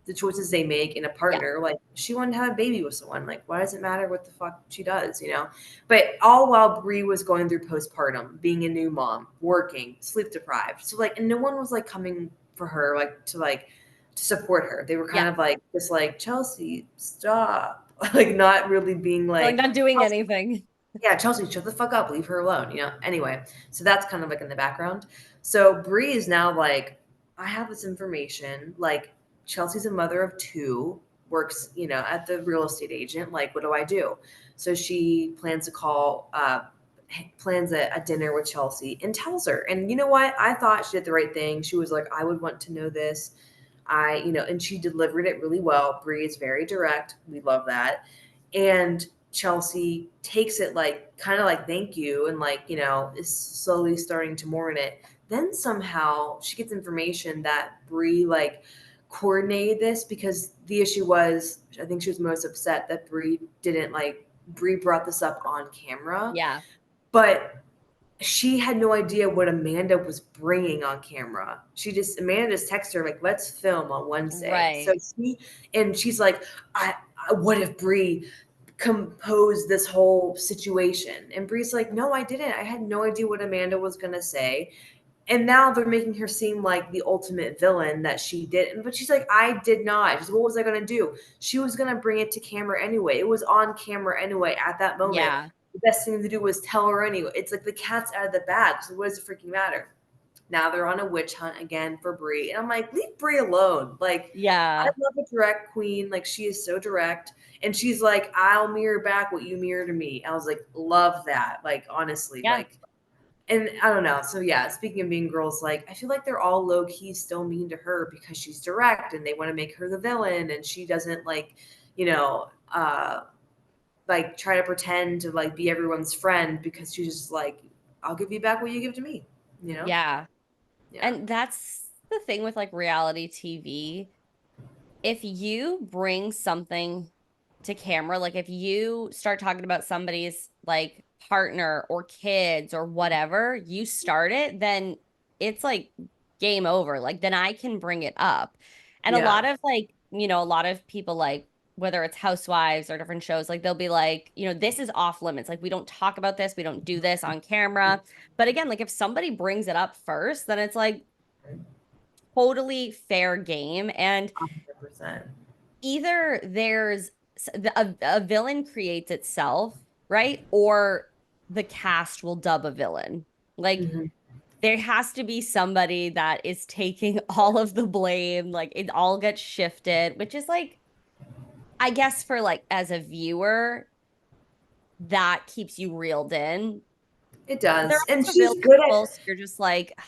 the choices they make in a Yeah. partner. Like she wanted to have a baby with someone. Like why does it matter what the fuck she does, you know? But all while Bree was going through postpartum, being a new mom, working, sleep deprived. So like, and no one was like coming for her, like to support her. They were kind Yeah. of like just like Chelsea, stop, like not really being Like like not doing Chelsea, anything. yeah, Chelsea, shut the fuck up, leave her alone, you know. Anyway, so that's kind of like in the background. So Bree is now like, I have this information. Like Chelsea's a mother of two, works, you know, at the real estate agent. Like, what do I do? So she plans to call, plans a dinner with Chelsea and tells her. And you know what? I thought she did the right thing. She was like, I would want to know this. You know, and she delivered it really well. Bree is very direct. We love that. And Chelsea takes it like kind of like thank you and like, you know, is slowly starting to mourn it. Then somehow she gets information that Bree like coordinated this because the issue was I think she was most upset that Bree brought this up on camera, Yeah. but she had no idea what Amanda was bringing on camera. Amanda just texted her like, "Let's film on Wednesday." So Right. she's like, what if Bree composed this whole situation?" And Bree's like, "No, I didn't. I had no idea what Amanda was gonna say." And now they're making her seem like the ultimate villain that she did. But she's like, I did not. She's, what was I going to do? She was going to bring it to camera anyway. It was on camera anyway at that moment. Yeah. The best thing to do was tell her anyway. It's like the cat's out of the bag. So what does it freaking matter? Now they're on a witch hunt again for Brie. And I'm like, leave Brie alone. Like, I Yeah. love a direct queen. Like, she is so direct. And she's like, I'll mirror back what you mirror to me. I was like, love that. Like, honestly, Yeah. like, and I don't know. So yeah, speaking of mean girls, like I feel like they're all low key still mean to her because she's direct and they want to make her the villain and she doesn't like, you know, like try to pretend to like be everyone's friend because she's just like, I'll give you back what you give to me, you know? Yeah. Yeah. And that's the thing with like reality TV. If you bring something to camera, like if you start talking about somebody's like partner or kids or whatever, you start it, then it's like game over. Like then I can bring it up. And a lot Yeah. of like, a lot of people like whether it's housewives or different shows, like they'll be like, this is off limits. Like we don't talk about this, we don't do this on camera. But again, like if somebody brings it up first, then it's like totally fair game. And 100%. either a villain creates itself, right? Or the cast will dub a villain. Like Hmm. there has to be somebody that is taking all of the blame. Like it all gets shifted, which is like, I guess for like as a viewer, that keeps you reeled in. It But they're does. And also real people, so you're just like,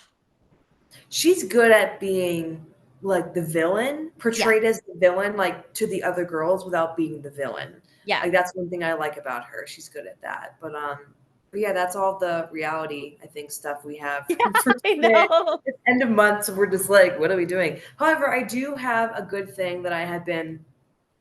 she's good at being like the villain, yeah, portrayed as the villain, like to the other girls without being the villain. yeah. Like that's one thing I like about her. She's good at that. But yeah, that's all the reality, I think, stuff we have Yeah, for I today. know. It's end of month, so we're just like, what are we doing? However, I do have a good thing that I have been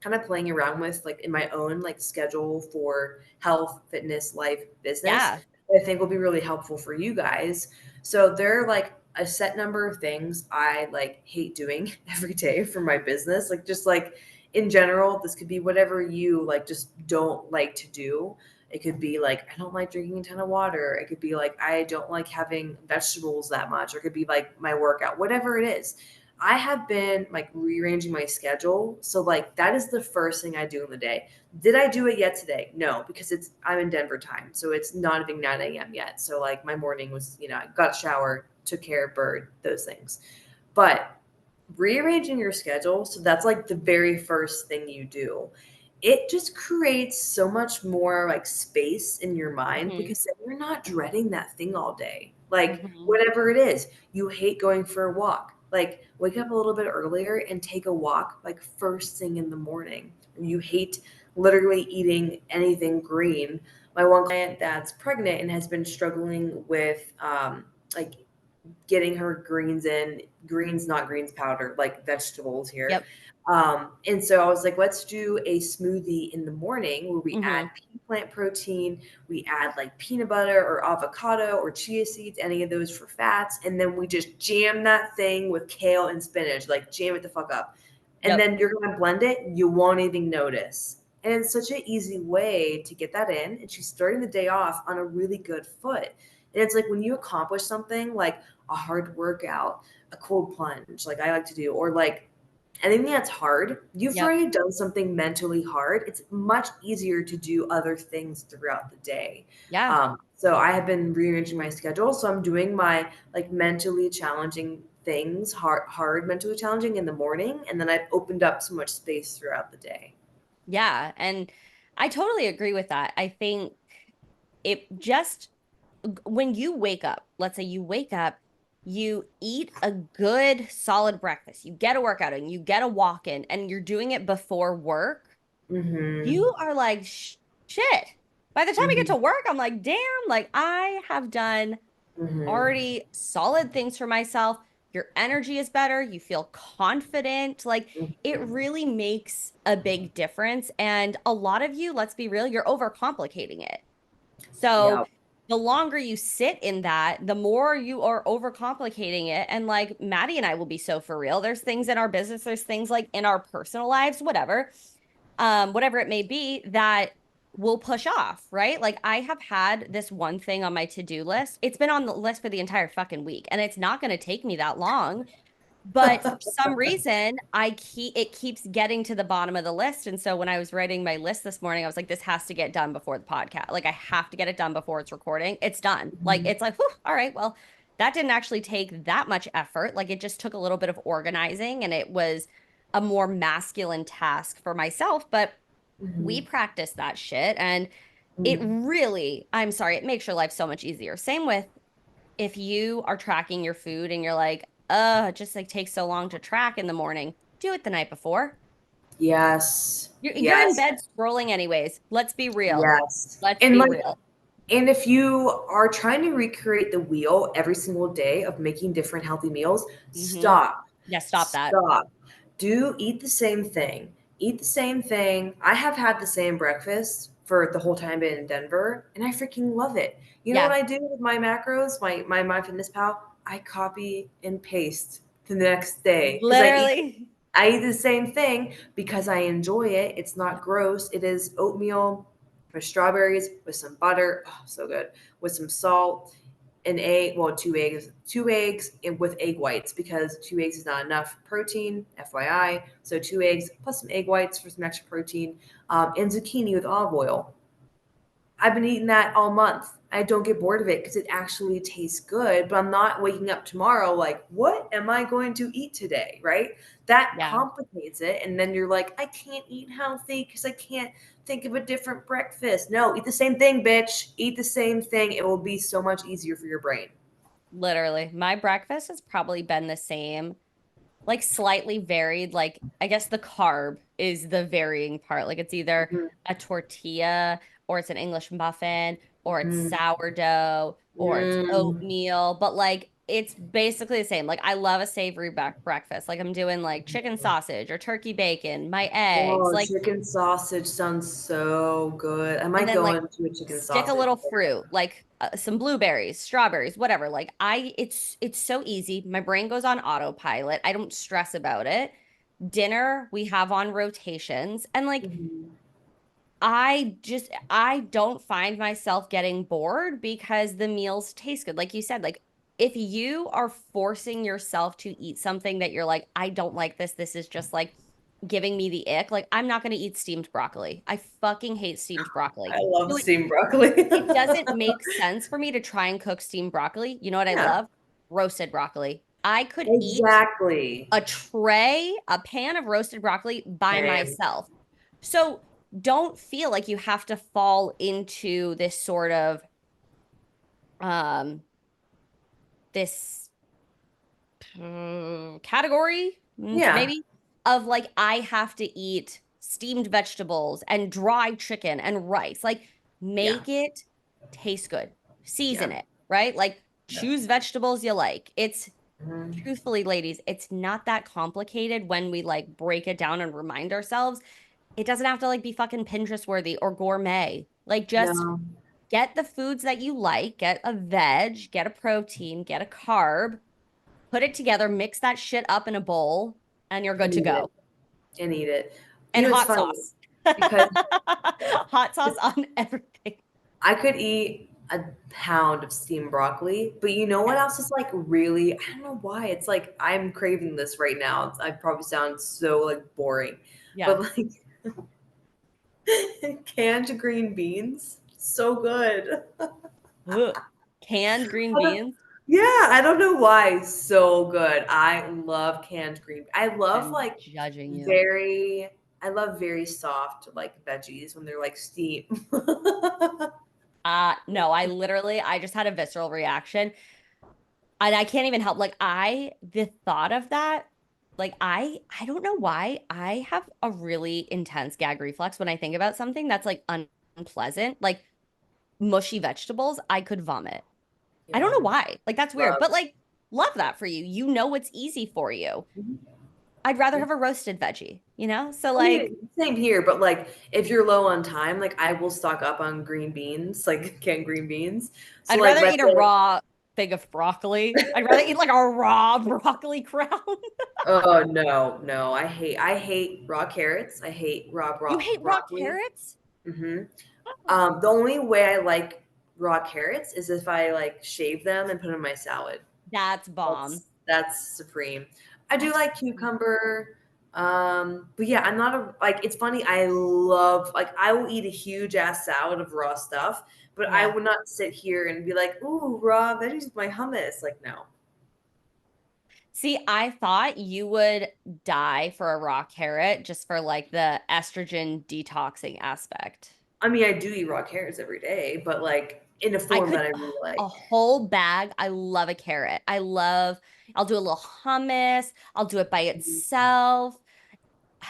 kind of playing around with like in my own like schedule for health, fitness, life, business. Yeah. I think will be really helpful for you guys. So they're like a set number of things I like hate doing every day for my business. Like just like in general, this could be whatever you like just don't like to do. It could be like I don't like drinking a ton of water. It could be like I don't like having vegetables that much. Or it could be like my workout, whatever it is. I have been like rearranging my schedule. So like that is the first thing I do in the day. Did I do it yet today? No, because I'm in Denver time. So it's not even 9 a.m. yet. So like my morning was, I got showered, took care of Bird, those things. But rearranging your schedule, so that's like the very first thing you do. It just creates so much more like space in your mind Hmm. because then you're not dreading that thing all day. Like Hmm. whatever it is, you hate going for a walk. Like wake up a little bit earlier and take a walk like first thing in the morning. You hate literally eating anything green. My one client that's pregnant and has been struggling with like getting her greens, not greens powder, like vegetables here. Yep. And so I was like, let's do a smoothie in the morning where we add Hmm. pea plant protein, we add like peanut butter or avocado or chia seeds, any of those for fats, and then we just jam that thing with kale and spinach, like jam it the fuck up. And Yep. then you're gonna blend it, you won't even notice. And it's such an easy way to get that in. And she's starting the day off on a really good foot. And it's like when you accomplish something like a hard workout, a cold plunge, like I like to do, or like anything that's hard, you've Yep. already done something mentally hard. It's much easier to do other things throughout the day. Yeah. So I have been rearranging my schedule. So I'm doing my like mentally challenging things, hard mentally challenging in the morning, and then I've opened up so much space throughout the day. Yeah. And I totally agree with that. I think it just when you wake up, let's say you wake up, you eat a good solid breakfast, you get a workout in, you get a walk in, and you're doing it before work, Mm-hmm. you are like, shit. By the time I get Mm-hmm. to work, I'm like, damn, like I have done Mm-hmm. already solid things for myself. Your energy is better. You feel confident. Like it Mm-hmm. really makes a big difference. And a lot of you, let's be real, you're overcomplicating it. So Yeah. the longer you sit in that, the more you are overcomplicating it. And like Maddie and I will be so for real. There's things in our business, there's things like in our personal lives, whatever it may be, that will push off, right? Like I have had this one thing on my to-do list. It's been on the list for the entire fucking week, and it's not going to take me that long. But for some reason, it keeps getting to the bottom of the list. And so when I was writing my list this morning, I was like, this has to get done before the podcast. Like I have to get it done before it's recording. It's done. Like Mhm. it's like, whew, all right, well, that didn't actually take that much effort. Like it just took a little bit of organizing, and it was a more masculine task for myself. But we Mhm. practice that shit, and it Mhm. really, I'm sorry, it makes your life so much easier. Same with if you are tracking your food and you're like, it just like takes so long to track in the morning, do it the night before. Yes. You're in Yes. bed scrolling anyways. Let's be real. Yes. Let's And be like, real. and if you are trying to recreate the wheel every single day of making different healthy meals, Hmm. stop. Yeah, stop that. Stop. Do eat the same thing. Eat the same thing. I have had the same breakfast for the whole time I've been in Denver, and I freaking love it. You know what Yeah, I do with my macros, my Fitness Pal? I copy and paste the next day because literally. I eat the same thing because I enjoy it. It's not gross. It is oatmeal with strawberries, with some butter, oh, so good, with some salt, an egg, well, two eggs, and with egg whites because two eggs is not enough protein, FYI. So two eggs plus some egg whites for some extra protein, and zucchini with olive oil. I've been eating that all month. I don't get bored of it because it actually tastes good, but I'm not waking up tomorrow like, what am I going to eat today? Right? That Yeah, complicates it. And then you're like, I can't eat healthy because I can't think of a different breakfast. No, eat the same thing, bitch. Eat the same thing. It will be so much easier for your brain. literally. My breakfast has probably been the same, like slightly varied. Like I guess the carb is the varying part. Like it's either Mhm. a tortilla or it's an English muffin or it's Mhm. sourdough or it's Mm. oatmeal. But like it's basically the same. Like I love a savory breakfast. Like I'm doing like chicken sausage or turkey bacon, my eggs, Oh, like, chicken sausage sounds so good. I and might then go like into a chicken stick a sausage. little fruit, like some blueberries, strawberries, whatever. Like it's so easy. My brain goes on autopilot. I don't stress about it. Dinner we have on rotations, and like Mhm. I don't find myself getting bored because the meals taste good. Like you said, like if you are forcing yourself to eat something that you're like, I don't like this, this is just like giving me the ick, like I'm not going to eat steamed broccoli. I fucking hate steamed broccoli. I love So steamed broccoli. it doesn't make sense for me to try and cook steamed broccoli. You know what I Yeah, love? Roasted broccoli. I could eat exactly. a pan of roasted broccoli by Same. myself. So don't feel like you have to fall into this sort of um this category, Yeah, maybe, of like I have to eat steamed vegetables and dry chicken and rice. Like yeah, make it taste good. yeah. Season it, right? Like Yeah. choose vegetables you like. It's Mhm. truthfully, ladies, it's not that complicated when we like break it down and remind ourselves. It doesn't have to like be fucking Pinterest worthy or gourmet. Like just No, get the foods that you like, get a veg, get a protein, get a carb, put it together, mix that shit up in a bowl, and you're good and to eat go. it. And eat it. And It's hot funny sauce. because Hot sauce on everything. I could eat a pound of steamed broccoli, but you know what Yeah. else is like really, I don't know why. It's like I'm craving this right now. I probably sound so like boring, Yeah. but like canned green beans, so good. Ugh. Canned green I don't- beans. Yeah, I don't know why. So good. I love canned green. I love I'm like judging you. very I love very soft like veggies when they're like steamed. No, I just had a visceral reaction. And I can't even help. Like the thought of that, like I don't know why I have a really intense gag reflex when I think about something that's like unpleasant, like mushy vegetables. I could vomit. I don't Yeah. know why. Like that's weird, Love. but like love that for you. You know what's easy for you. I'd rather Yeah. have a roasted veggie, you know? So I like mean, same here, but like if you're low on time, like I will stock up on green beans, like canned green beans. So I'd like rather let's eat a say raw thing of broccoli. I'd rather eat like a raw broccoli crown. oh no, no, I hate raw carrots. I hate raw You hate raw broccoli. carrots? hmm The only way I like raw carrots is if I like shave them and put them in my salad. That's bomb. That's supreme. I do That's like cucumber. But yeah, I'm not a like it's funny, I love like I will eat a huge ass salad of raw stuff, but I yeah. would not sit here and be like, ooh, raw veggies with my hummus. Like, no. See, I thought you would die for a raw carrot just for like the estrogen detoxing aspect. I mean, I do eat raw carrots every day, but like in a I form could that I really a like. whole bag. I love a carrot. I'll do a little hummus. I'll do it by Mhm. itself. I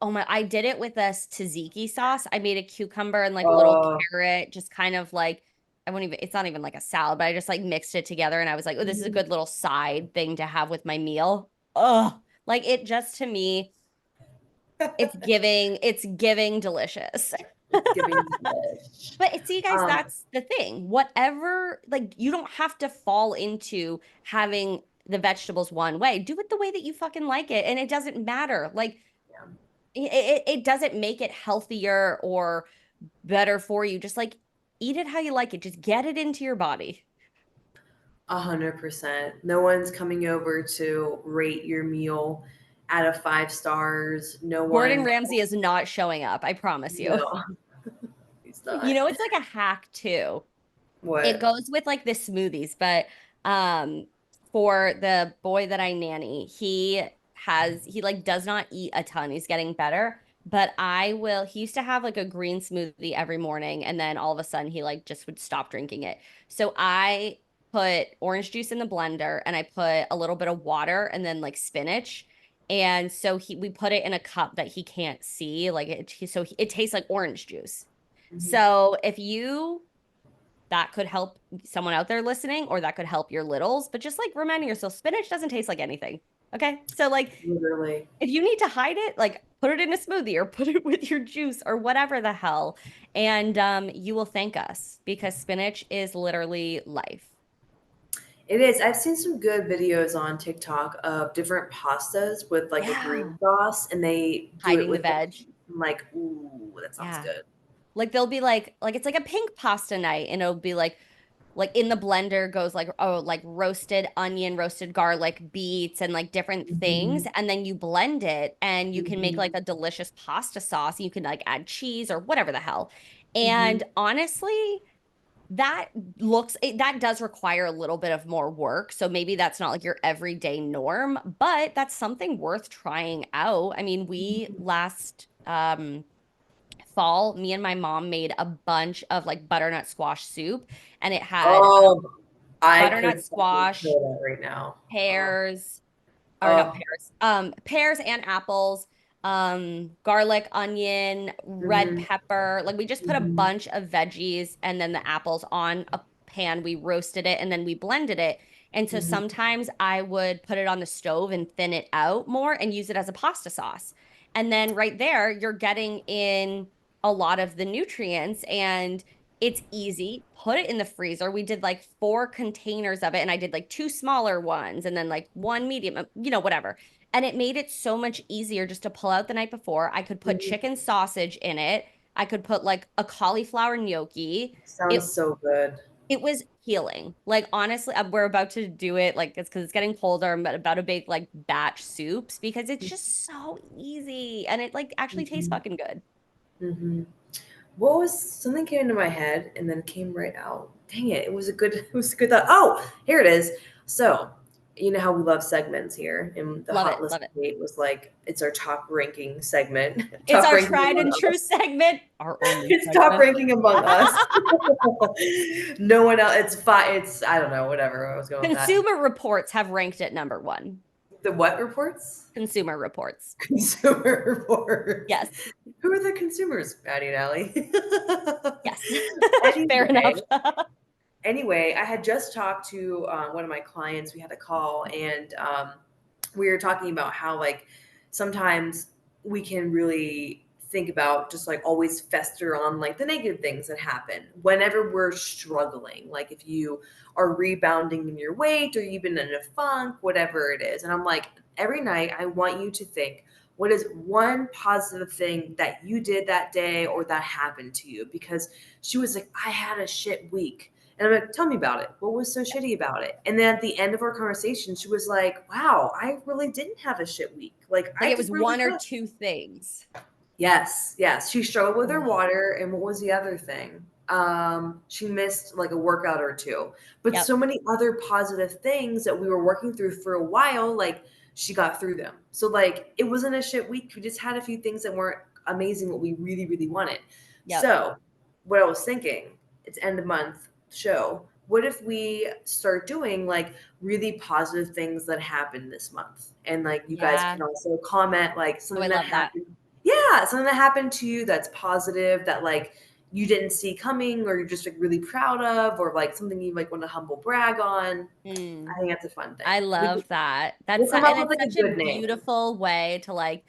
Oh my, I did it with this tzatziki sauce. I made a cucumber and like a little Oh, carrot, just kind of like, I won't even, it's not even like a salad, but I just like mixed it together and I was like, oh, this is a mhm. good little side thing to have with my meal. Oh, like it just to me, it's giving delicious. It's giving delish. But see, guys, Um, that's the thing. Whatever, like, you don't have to fall into having the vegetables one way. Do it the way that you fucking like it. And it doesn't matter. Like, yeah. it doesn't make it healthier or better for you. Just like eat it how you like it. Just get it into your body. 100%. No one's coming over to rate your meal out of 5 stars. No Gordon one, Ramsay is not showing up, I promise you. no, he's You not. know, it's like a hack too. It What? goes with like the smoothies, but um for the boy that I nanny, he like does not eat a ton. He's getting better, but he used to have like a green smoothie every morning and then all of a sudden he like just would stop drinking it. So I put orange juice in the blender and I put a little bit of water and then like spinach. And so we put it in a cup that he can't see, like it tastes like orange juice. Mhm. So if you that could help someone out there listening, or that could help your littles. But just like reminding yourself, spinach doesn't taste like anything. Okay. So like Literally. if you need to hide it, like put it in a smoothie or put it with your juice or whatever the hell. And you will thank us because spinach is literally life. It is. I've seen some good videos on TikTok of different pastas with like a green Yeah. sauce, and they do it Hiding the with veg. I'm like, ooh, that sounds Yeah. good. Like they'll be like it's like a pink pasta night and it'll be like in the blender goes like oh like roasted onion, roasted garlic, beets and like different things Hmm. and then you blend it and you can make like Hmm. a delicious pasta sauce. You can like add cheese or whatever the hell. Hmm. And honestly, that does require a little bit of more work. So maybe that's not like your everyday norm, but that's something worth trying out. I mean, we last fall, me and my mom made a bunch of like butternut squash soup and it had Oh, I butternut could fucking squash, kill that right now. Oh, pears, or not oh. pears, pears and apples, garlic, onion, red Hmm. pepper. Like we just put a Hmm. bunch of veggies and then the apples on a pan. We roasted it and then we blended it. And so Hmm. sometimes I would put it on the stove and thin it out more and use it as a pasta sauce. And then right there, you're getting in a lot of the nutrients and it's easy. Put it in the freezer. We did like 4 containers of it, and I did like 2 smaller ones and then like one medium, whatever. And it made it so much easier just to pull out the night before. I could put Hmm. chicken sausage in it. I could put like a cauliflower gnocchi. It Sounds so good. it was healing. Like honestly, we're about to do it. Like it's because it's getting colder. I'm about to bake like batch soups because it's just so easy and it like actually tastes Hmm. fucking good. Hmm. What was something came into my head and then came right out. Dang it. It was a good it was a good thought. Oh, here it is. So, you know how we love segments here, and the Love hot it. list Love it. of hate was like it's our top ranking segment. It's Top our ranking tried among and true us. segment, our only It's top segment. ranking among us. No one else. It's fine. It's I don't know, whatever. I was going with that. Consumer Reports have ranked it number one. The what reports? Consumer Reports. Consumer reports. Yes. Who are the consumers, Maddie and Allie? Yes. Fair enough. Anyway, I had just talked to one of my clients. We had a call, and we were talking about how like sometimes we can really think about just like always fester on like the negative things that happen whenever we're struggling. Like if you are rebounding in your weight or you've been in a funk, whatever it is. And I'm like, every night I want you to think, what is one positive thing that you did that day or that happened to you? Because she was like, I had a shit week. And I'm like, tell me about it. What was so shitty about it? And then at the end of our conversation, she was like, wow, I really didn't have a shit week. Like, Like I it did was really one or good. two things. Yes, yes. She struggled with her Oh, water. And what was the other thing? She missed like a workout or two, but yep. so many other positive things that we were working through for a while, like she got through them. So, like, it wasn't a shit week. We just had a few things that weren't amazing, what we really, really wanted. Yep. So, what I was thinking, it's end of month show. What if we start doing like really positive things that happened this month? And like you guys Yeah. can also comment like Oh, I something that love that. happened, yeah, something that happened to you that's positive that like you didn't see coming or you're just like really proud of or like something you like want to humble brag on. Mm, I think that's a fun thing. I love that. We'll come And up with it's like a such a good name. beautiful way to like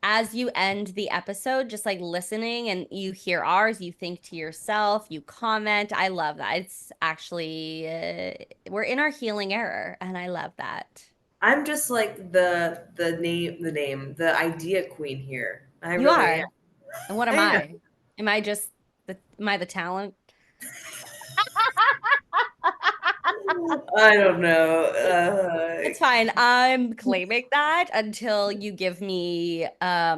as you end the episode, just like listening and you hear ours, you think to yourself, you comment. I love that. It's actually, we're in our healing era, and I love that. I'm just like the idea queen here. I You really am. are. And what I am am. I? Am I the talent? I don't know. It's fine. I'm claiming that until you give me a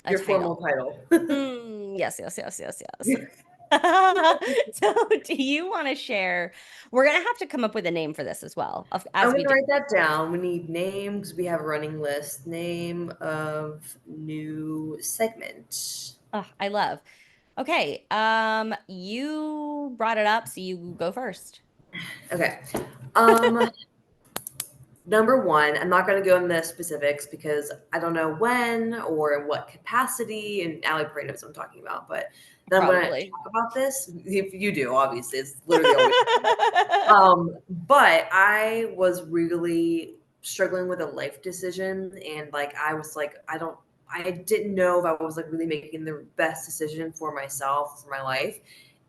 Your formal title. title. Yes, yes, yes, yes, yes. So, do you want to share? We're gonna have to come up with a name for this as well, I'm as we gonna do. write that down. We need names. We have a running list. Name of new segment. Oh, I love. Okay, you brought it up, so you go first. Okay. Um, Number one, I'm not going to go into specifics because I don't know when or in what capacity, and Allie probably knows what I'm talking about. But then I'm going to Probably. talk about this. If you do, obviously, it's literally always. But I was really struggling with a life decision, and like I was like, I didn't know if I was like really making the best decision for myself, for my life.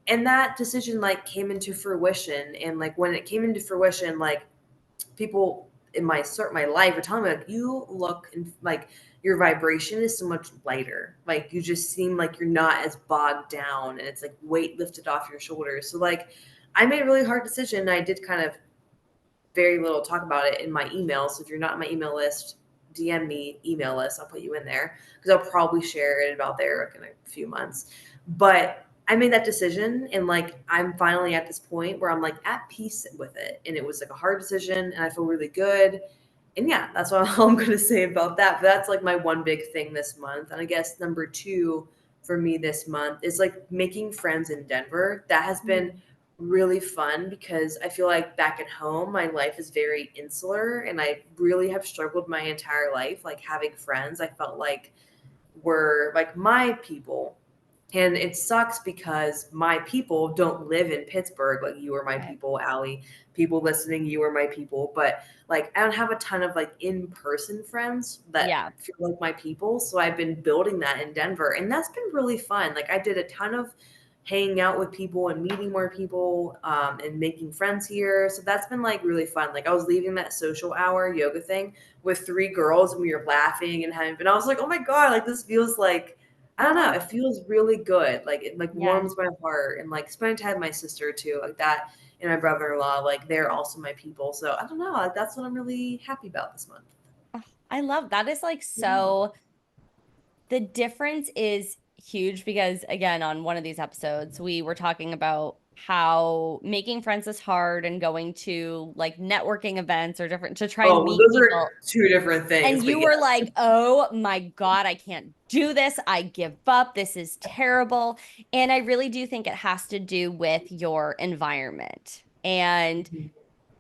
And that decision like came into fruition. And like when it came into fruition, like people in my life are telling me like you look and like your vibration is so much lighter. Like you just seem like you're not as bogged down and it's like weight lifted off your shoulders. So like I made a really hard decision. And I did kind of very little talk about it in my email. So if you're not on my email list, DM me, email list. I'll put you in there because I'll probably share it about there like in a few months. But I made that decision and like I'm finally at this point where I'm like at peace with it. And it was like a hard decision and I feel really good. And yeah, that's all I'm going to say about that. But that's like my one big thing this month. And I guess number two for me this month is like making friends in Denver. That has been really fun because I feel like back at home, my life is very insular and I really have struggled my entire life. Like having friends, I felt like were like my people. And it sucks because my people don't live in Pittsburgh. Like you are my Right. people, Allie. People listening, you are my people. But like I don't have a ton of like in-person friends that Yeah. feel like my people. So I've been building that in Denver. And that's been really fun. Like I did a ton of hanging out with people and meeting more people and making friends here. So that's been like really fun. Like I was leaving that social hour yoga thing with three girls and we were laughing and having, and I was like, oh my God, like this feels like, I don't know, Oh, it feels really good. Like it like yeah. warms my heart and like spending time with my sister too, like that and my brother-in-law, like they're also my people. So I don't know, like that's what I'm really happy about this month. Oh, I love that is like Yeah. so the difference is huge because again on one of these episodes we were talking about how making friends is hard and going to like networking events or different to try and Oh, well, meet those people. are two different And things, but you were yes. like, oh my God, I can't do this. I give up. This is terrible. And I really do think it has to do with your environment and Mhm.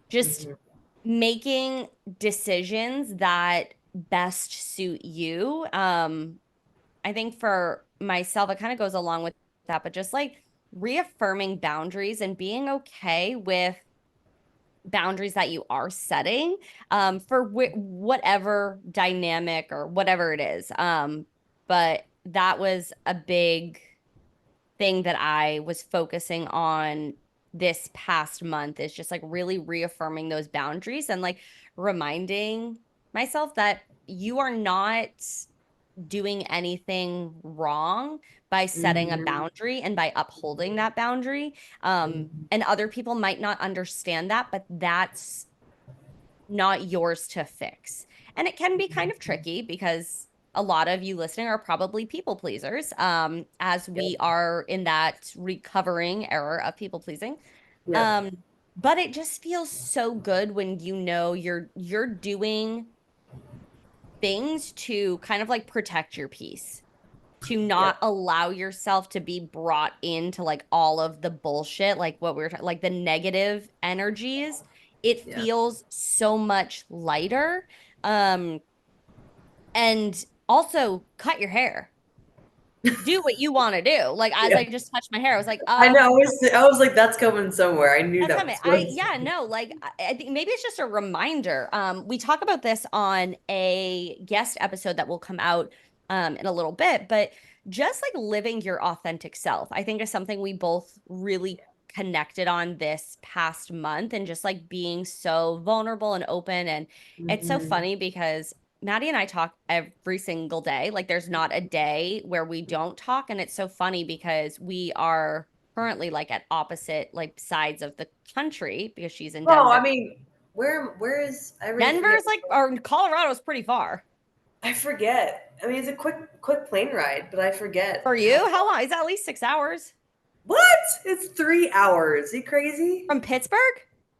just Mhm. making decisions that best suit you. I think for myself, it kind of goes along with that, but just like reaffirming boundaries and being okay with boundaries that you are setting for whatever dynamic or whatever it is. But that was a big thing that I was focusing on this past month is just like really reaffirming those boundaries and like reminding myself that you are not doing anything wrong by setting a Mhm. boundary and by upholding that boundary. Mhm. And other people might not understand that, but that's not yours to fix. And it can be kind of tricky because a lot of you listening are probably people pleasers, as we Yep. are in that recovering era of people pleasing. Yep. Um, but it just feels so good when you know you're doing things to kind of like protect your peace, to not Yep. allow yourself to be brought into like all of the bullshit, like what we were talking, like the negative energies. It Yeah. feels so much lighter. Um, and also cut your hair. Do what you want to do. Like as Yeah. I just touched my hair, I was like, I know. I was like, that's coming somewhere. I knew that's that coming. was I going yeah, somewhere. no, like I think maybe it's just a reminder. We talk about this on a guest episode that will come out in a little bit, but just like living your authentic self, I think is something we both really connected on this past month and just like being so vulnerable and open. And it's so Mhm. funny because Maddie and I talk every single day. Like there's not a day where we don't talk. And it's so funny because we are currently like at opposite like sides of the country because she's in Well, I Denver. mean, where is I already forget. Denver's like or Colorado's pretty far. I forget. I mean, it's a quick plane ride, but I For forget how you? How far. long? Is that at least 6 hours What? It's 3 hours. You crazy? from Pittsburgh?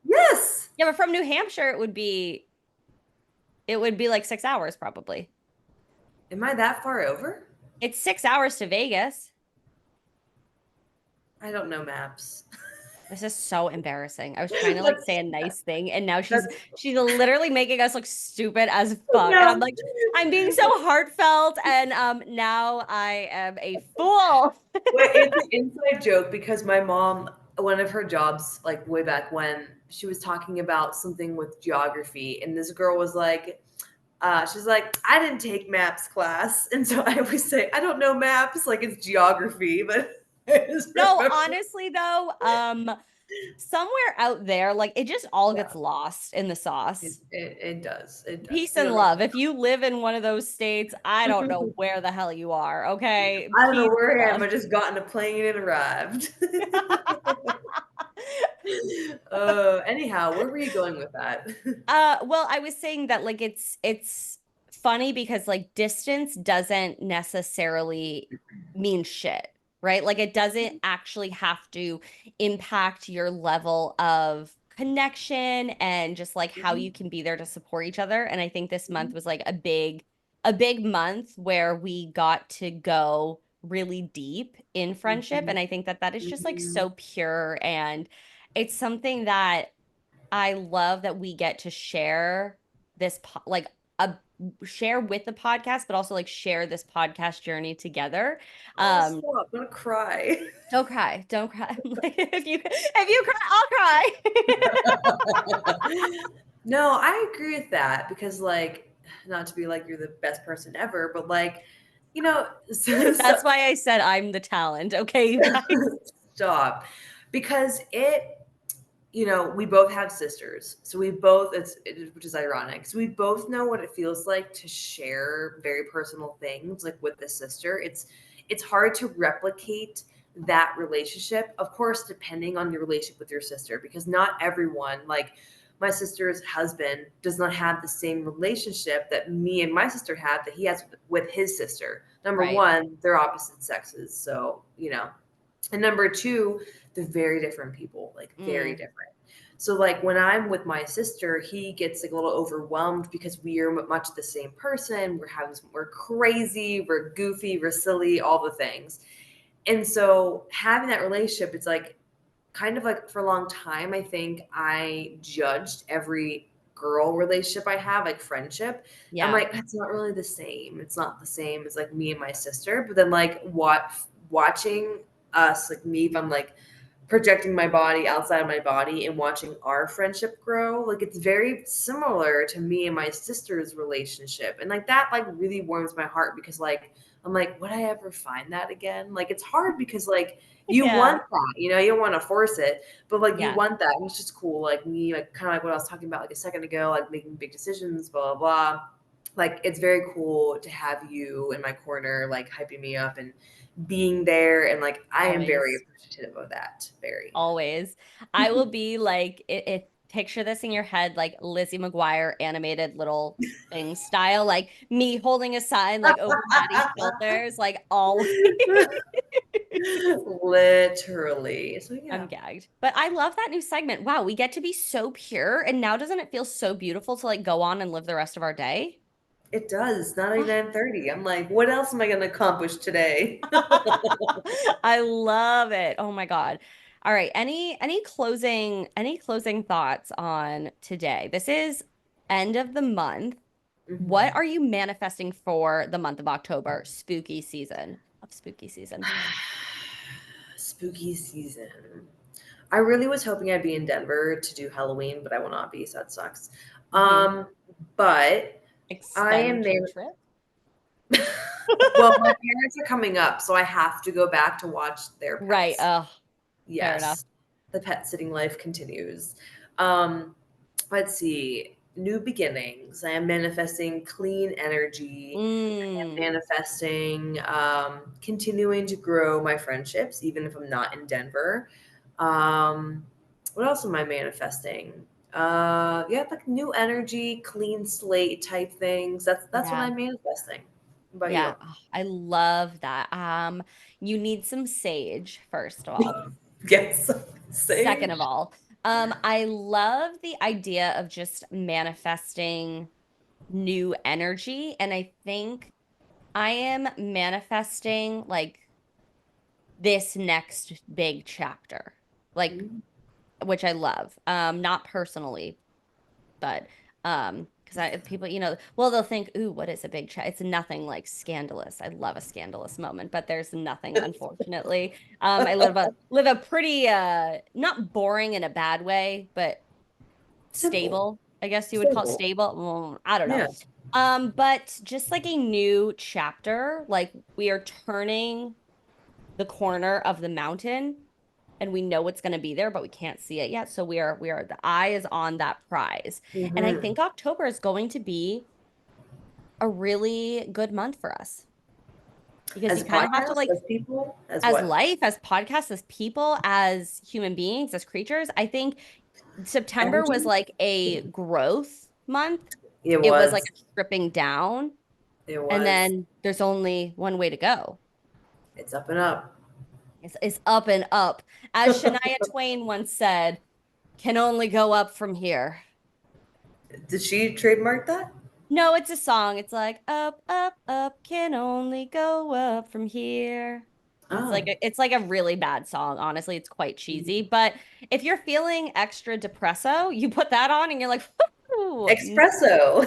Yes. Yeah, but from New Hampshire it would be like 6 hours probably. Am I that far over? It's 6 hours to Vegas. I don't know maps. This is so embarrassing. I was trying to like say That's a nice thing and now she's that's she's literally making us look stupid as fuck. And I'm no. like, I'm being so heartfelt and now I am a fool. Wait, it's an inside joke because my mom, one of her jobs, like way back when, she was talking about something with geography, and this girl was like, she's like, I didn't take maps class, and so I always say, I don't know maps, like it's geography, but I just No, remember. honestly though, somewhere out there, like it just all Yeah, gets lost in the it, sauce. it, it does. It does. Peace You and don't know. love. If you live in one of those states, I don't know where the hell you are. Okay. I don't know Peace and where I am. love. I just got in a plane and arrived. Anyhow, where were you going with that? Well, I was saying that like it's funny because like distance doesn't necessarily mean shit, right? Like it doesn't actually have to impact your level of connection and just like how you can be there to support each other. And I think this month was like a big month where we got to go really deep in friendship. And Mhm, I think that that is just like mhm, so pure and it's something that I love that we get to share like a share with the podcast, but also like share this podcast journey together. oh, Um, stop. I'm gonna cry. don't cry, don't cry. Like if you cry, I'll cry. No, I agree with that because, like, not to be like you're the best person ever, but like, you know, That's why I said I'm the talent. Okay, you guys. stop. Because we both have sisters. So we both, which is ironic. So we both know what it feels like to share very personal things, like with a sister. It's hard to replicate that relationship, of course, depending on your relationship with your sister, because not everyone, like my sister's husband, does not have the same relationship that me and my sister have that he has with his sister. Number Right. one, they're opposite sexes. So, and number two, they're very different people, like very Mm, different. So like when I'm with my sister, he gets like a little overwhelmed because we are much the same person. We're crazy, we're goofy, we're silly, all the things. And so having that relationship, it's like kind of like for a long time, I think I judged every girl relationship I have, like friendship. I'm yeah. like, that's not really the same. It's not the same as like me and my sister. But then like watching us, like me, if I'm like projecting my body outside of my body and watching our friendship grow, like it's very similar to me and my sister's relationship. And like that like really warms my heart because like I'm like, would I ever find that again? Like it's hard because like you Yeah. want that, you don't want to force it, but like you Yeah. want that. And it's just cool. Like me, like kind of like what I was talking about like a second ago, like making big decisions, blah, blah, blah. Like it's very cool to have you in my corner, like hyping me up and being there. And like I am very Always. appreciative of that. Very. Always. I will be like, picture this in your head, like Lizzie McGuire animated little thing style, like me holding a sign like over Maddie's shoulders, like always. Literally. So I'm yeah, gagged. But I love that new segment. Wow, we get to be so pure. And now doesn't it feel so beautiful to like go on and live the rest of our day? it does. It's not even 9:30. I'm like, what else am I going to accomplish today? I love it. Oh my God. All right. Any closing thoughts on today? This is end of the month. What Mhm. are you manifesting for the month of October? Spooky season of spooky season. Spooky season. I really was hoping I'd be in Denver to do Halloween, but I will not be, so that sucks. Hmm. But I am Extend your there. trip. Well, my parents are coming up, so I have to go back to watch their Right. pets. Oh, fair enough. Yes, the pet sitting life continues. Um, let's see. New beginnings. I am manifesting clean energy. I Mm, am manifesting continuing to grow my friendships, even if I'm not in Denver. What else am I manifesting? Yeah, like new energy, clean slate type things. That's what yeah. I'm manifesting. What about Yeah. you? Oh, I love that. You need some sage, first of all. Yes, Second of sage. all, I love the idea of just manifesting new energy. And I think I am manifesting like this next big chapter. Like which I love. Not personally, but because I people, well, they'll think, ooh, what is a big chat? It's nothing like scandalous. I love a scandalous moment, but there's nothing, unfortunately. I live a pretty not boring in a bad way, but Simple. stable, I guess you would call it Simple. stable. Well, I don't know. Yeah. But just like a new chapter, like we are turning the corner of the mountain and we know what's going to be there, but we can't see it yet. So we are the eye is on that prize. And I Hmm. think October is going to be a really good month for us because As you kind of have to podcasts, like as people, as as what? life, as podcasts, as people, as human beings, as creatures. I think September was Energy? like a growth month. It It was like was. a stripping down, It and was. then there's only one way to go. It's up and up. It's up and up. As Shania Twain once said, can only go up from here. Did she trademark that? No, it's a song. It's like up, up, up, can only go up from here. Oh. It's like a really bad song. Honestly, it's quite cheesy. But if you're feeling extra depresso, you put that on and you're like, "Woo." Espresso.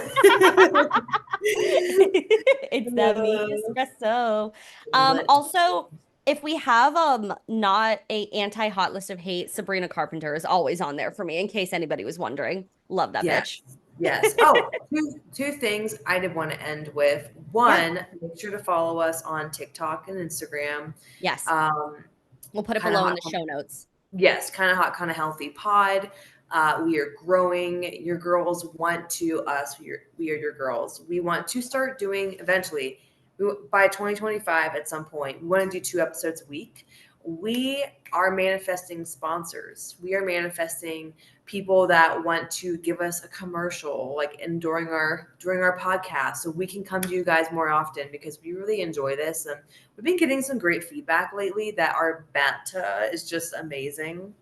It's that me espresso. Let Also, if we have not a anti-hot list of hate, Sabrina Carpenter is always on there for me, in case anybody was wondering. Love that bitch. Yes. Yes. Oh, two things I did want to end with. Yeah. One, make sure to follow us on TikTok and Instagram. Yes. Um, We'll put it kind of below in hot. the show notes. Yes, kind of hot, kind of healthy pod. We are growing. Your girls want to us. We are your girls. We want to start doing eventually by 2025 at some point. We want to do 2 episodes a week. We are manifesting sponsors. We are manifesting people that want to give us a commercial like and during our podcast so we can come to you guys more often because we really enjoy this and we've been getting some great feedback lately that our banta is just amazing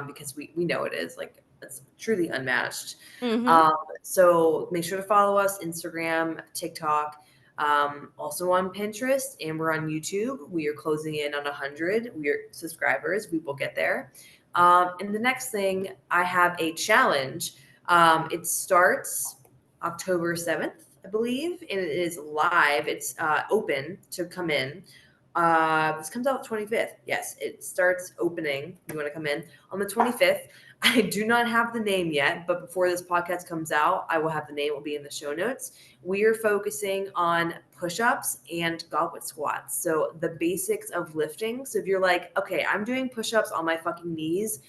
because we know it is like it's truly unmatched. Mm-hmm. So make sure to follow us Instagram, TikTok, also on Pinterest, and we're on YouTube. We are closing in on 100. We are subscribers. We will get there. And the next thing, I have a challenge. It starts October 7th, I believe, and it is live. It's open to come in. This comes out 25th. Yes, it starts opening. You want to come in on the 25th. I do not have the name yet, but before this podcast comes out, I will have the name. It will be in the show notes. We are focusing on push-ups and goblet squats. So the basics of lifting. So if you're like, okay, I'm doing push-ups on my fucking knees,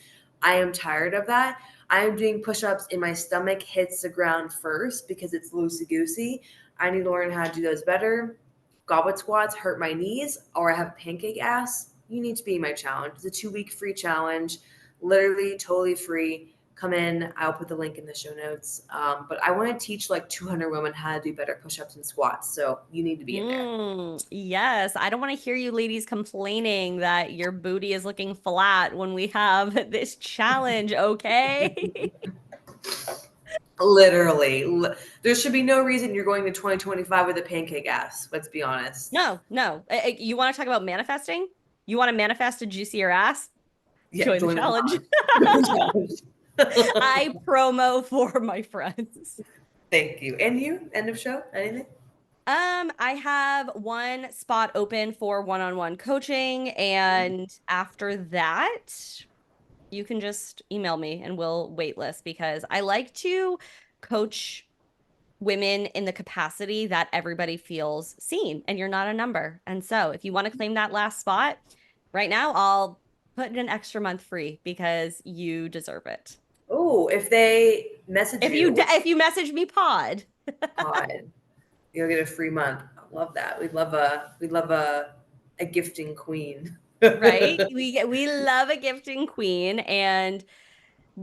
I am tired of that. I am doing push-ups and my stomach hits the ground first because it's loosey-goosey. I need to learn how to do those better. Goblet squats hurt my knees, or I have pancake ass. You need to be in my challenge. It's a 2 week free challenge, literally totally free. Come in. I'll put the link in the show notes. But I want to teach like 200 women how to do better push-ups and squats. So you need to be in there. Yes, I don't want to hear you ladies complaining that your booty is looking flat when we have this challenge, okay? Literally, there should be no reason you're going to 2025 with a pancake ass. Let's be honest. No, no. You want to talk about manifesting? You want to manifest a juicier ass? Yeah, Join the join the challenge. challenge. Join the challenge. I promo for my friends. Thank you. And you? End of show? Anything? I have one spot open for one-on-one coaching, and after that, you can just email me and we'll waitlist because I like to coach women in the capacity that everybody feels seen and you're not a number. And so if you want to claim that last spot right now, I'll put in an extra month free because you deserve it. Oh, if they message you with If you message me pod, pod, you'll get a free month. I love that. We love a gifting queen. right? We love a gifting queen, and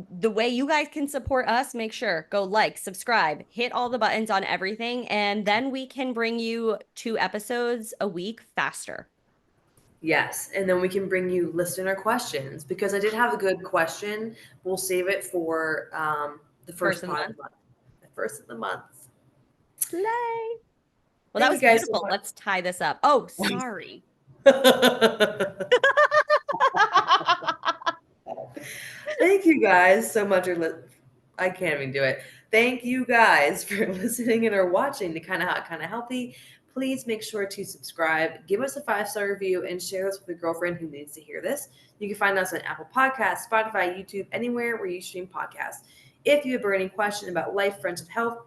the way you guys can support us, make sure go like, subscribe, hit all the buttons on everything, and then we can bring you 2 episodes a week faster. Yes, and then we can bring you listener questions because I did have a good question. We'll save it for the First first of the pod of month. the month. The first of the month. Slay. Well, that Thank you was guys so beautiful. Let's tie this up. Oh, sorry. much. Thank you guys so much. I can't even do it. Thank you guys for listening and or watching to Kind of Hot, Kind of Healthy. Please make sure to subscribe, give us a 5-star review, and share this with a girlfriend who needs to hear this. You can find us on Apple Podcasts, Spotify, YouTube, anywhere where you stream podcasts. If you have a burning question about life, friendship, health,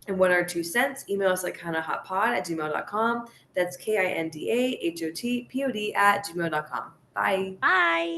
and 1 or 2 cents, email us at kindahotpod@gmail.com. That's KINDAHOTPOD at gmail.com. Bye. Bye.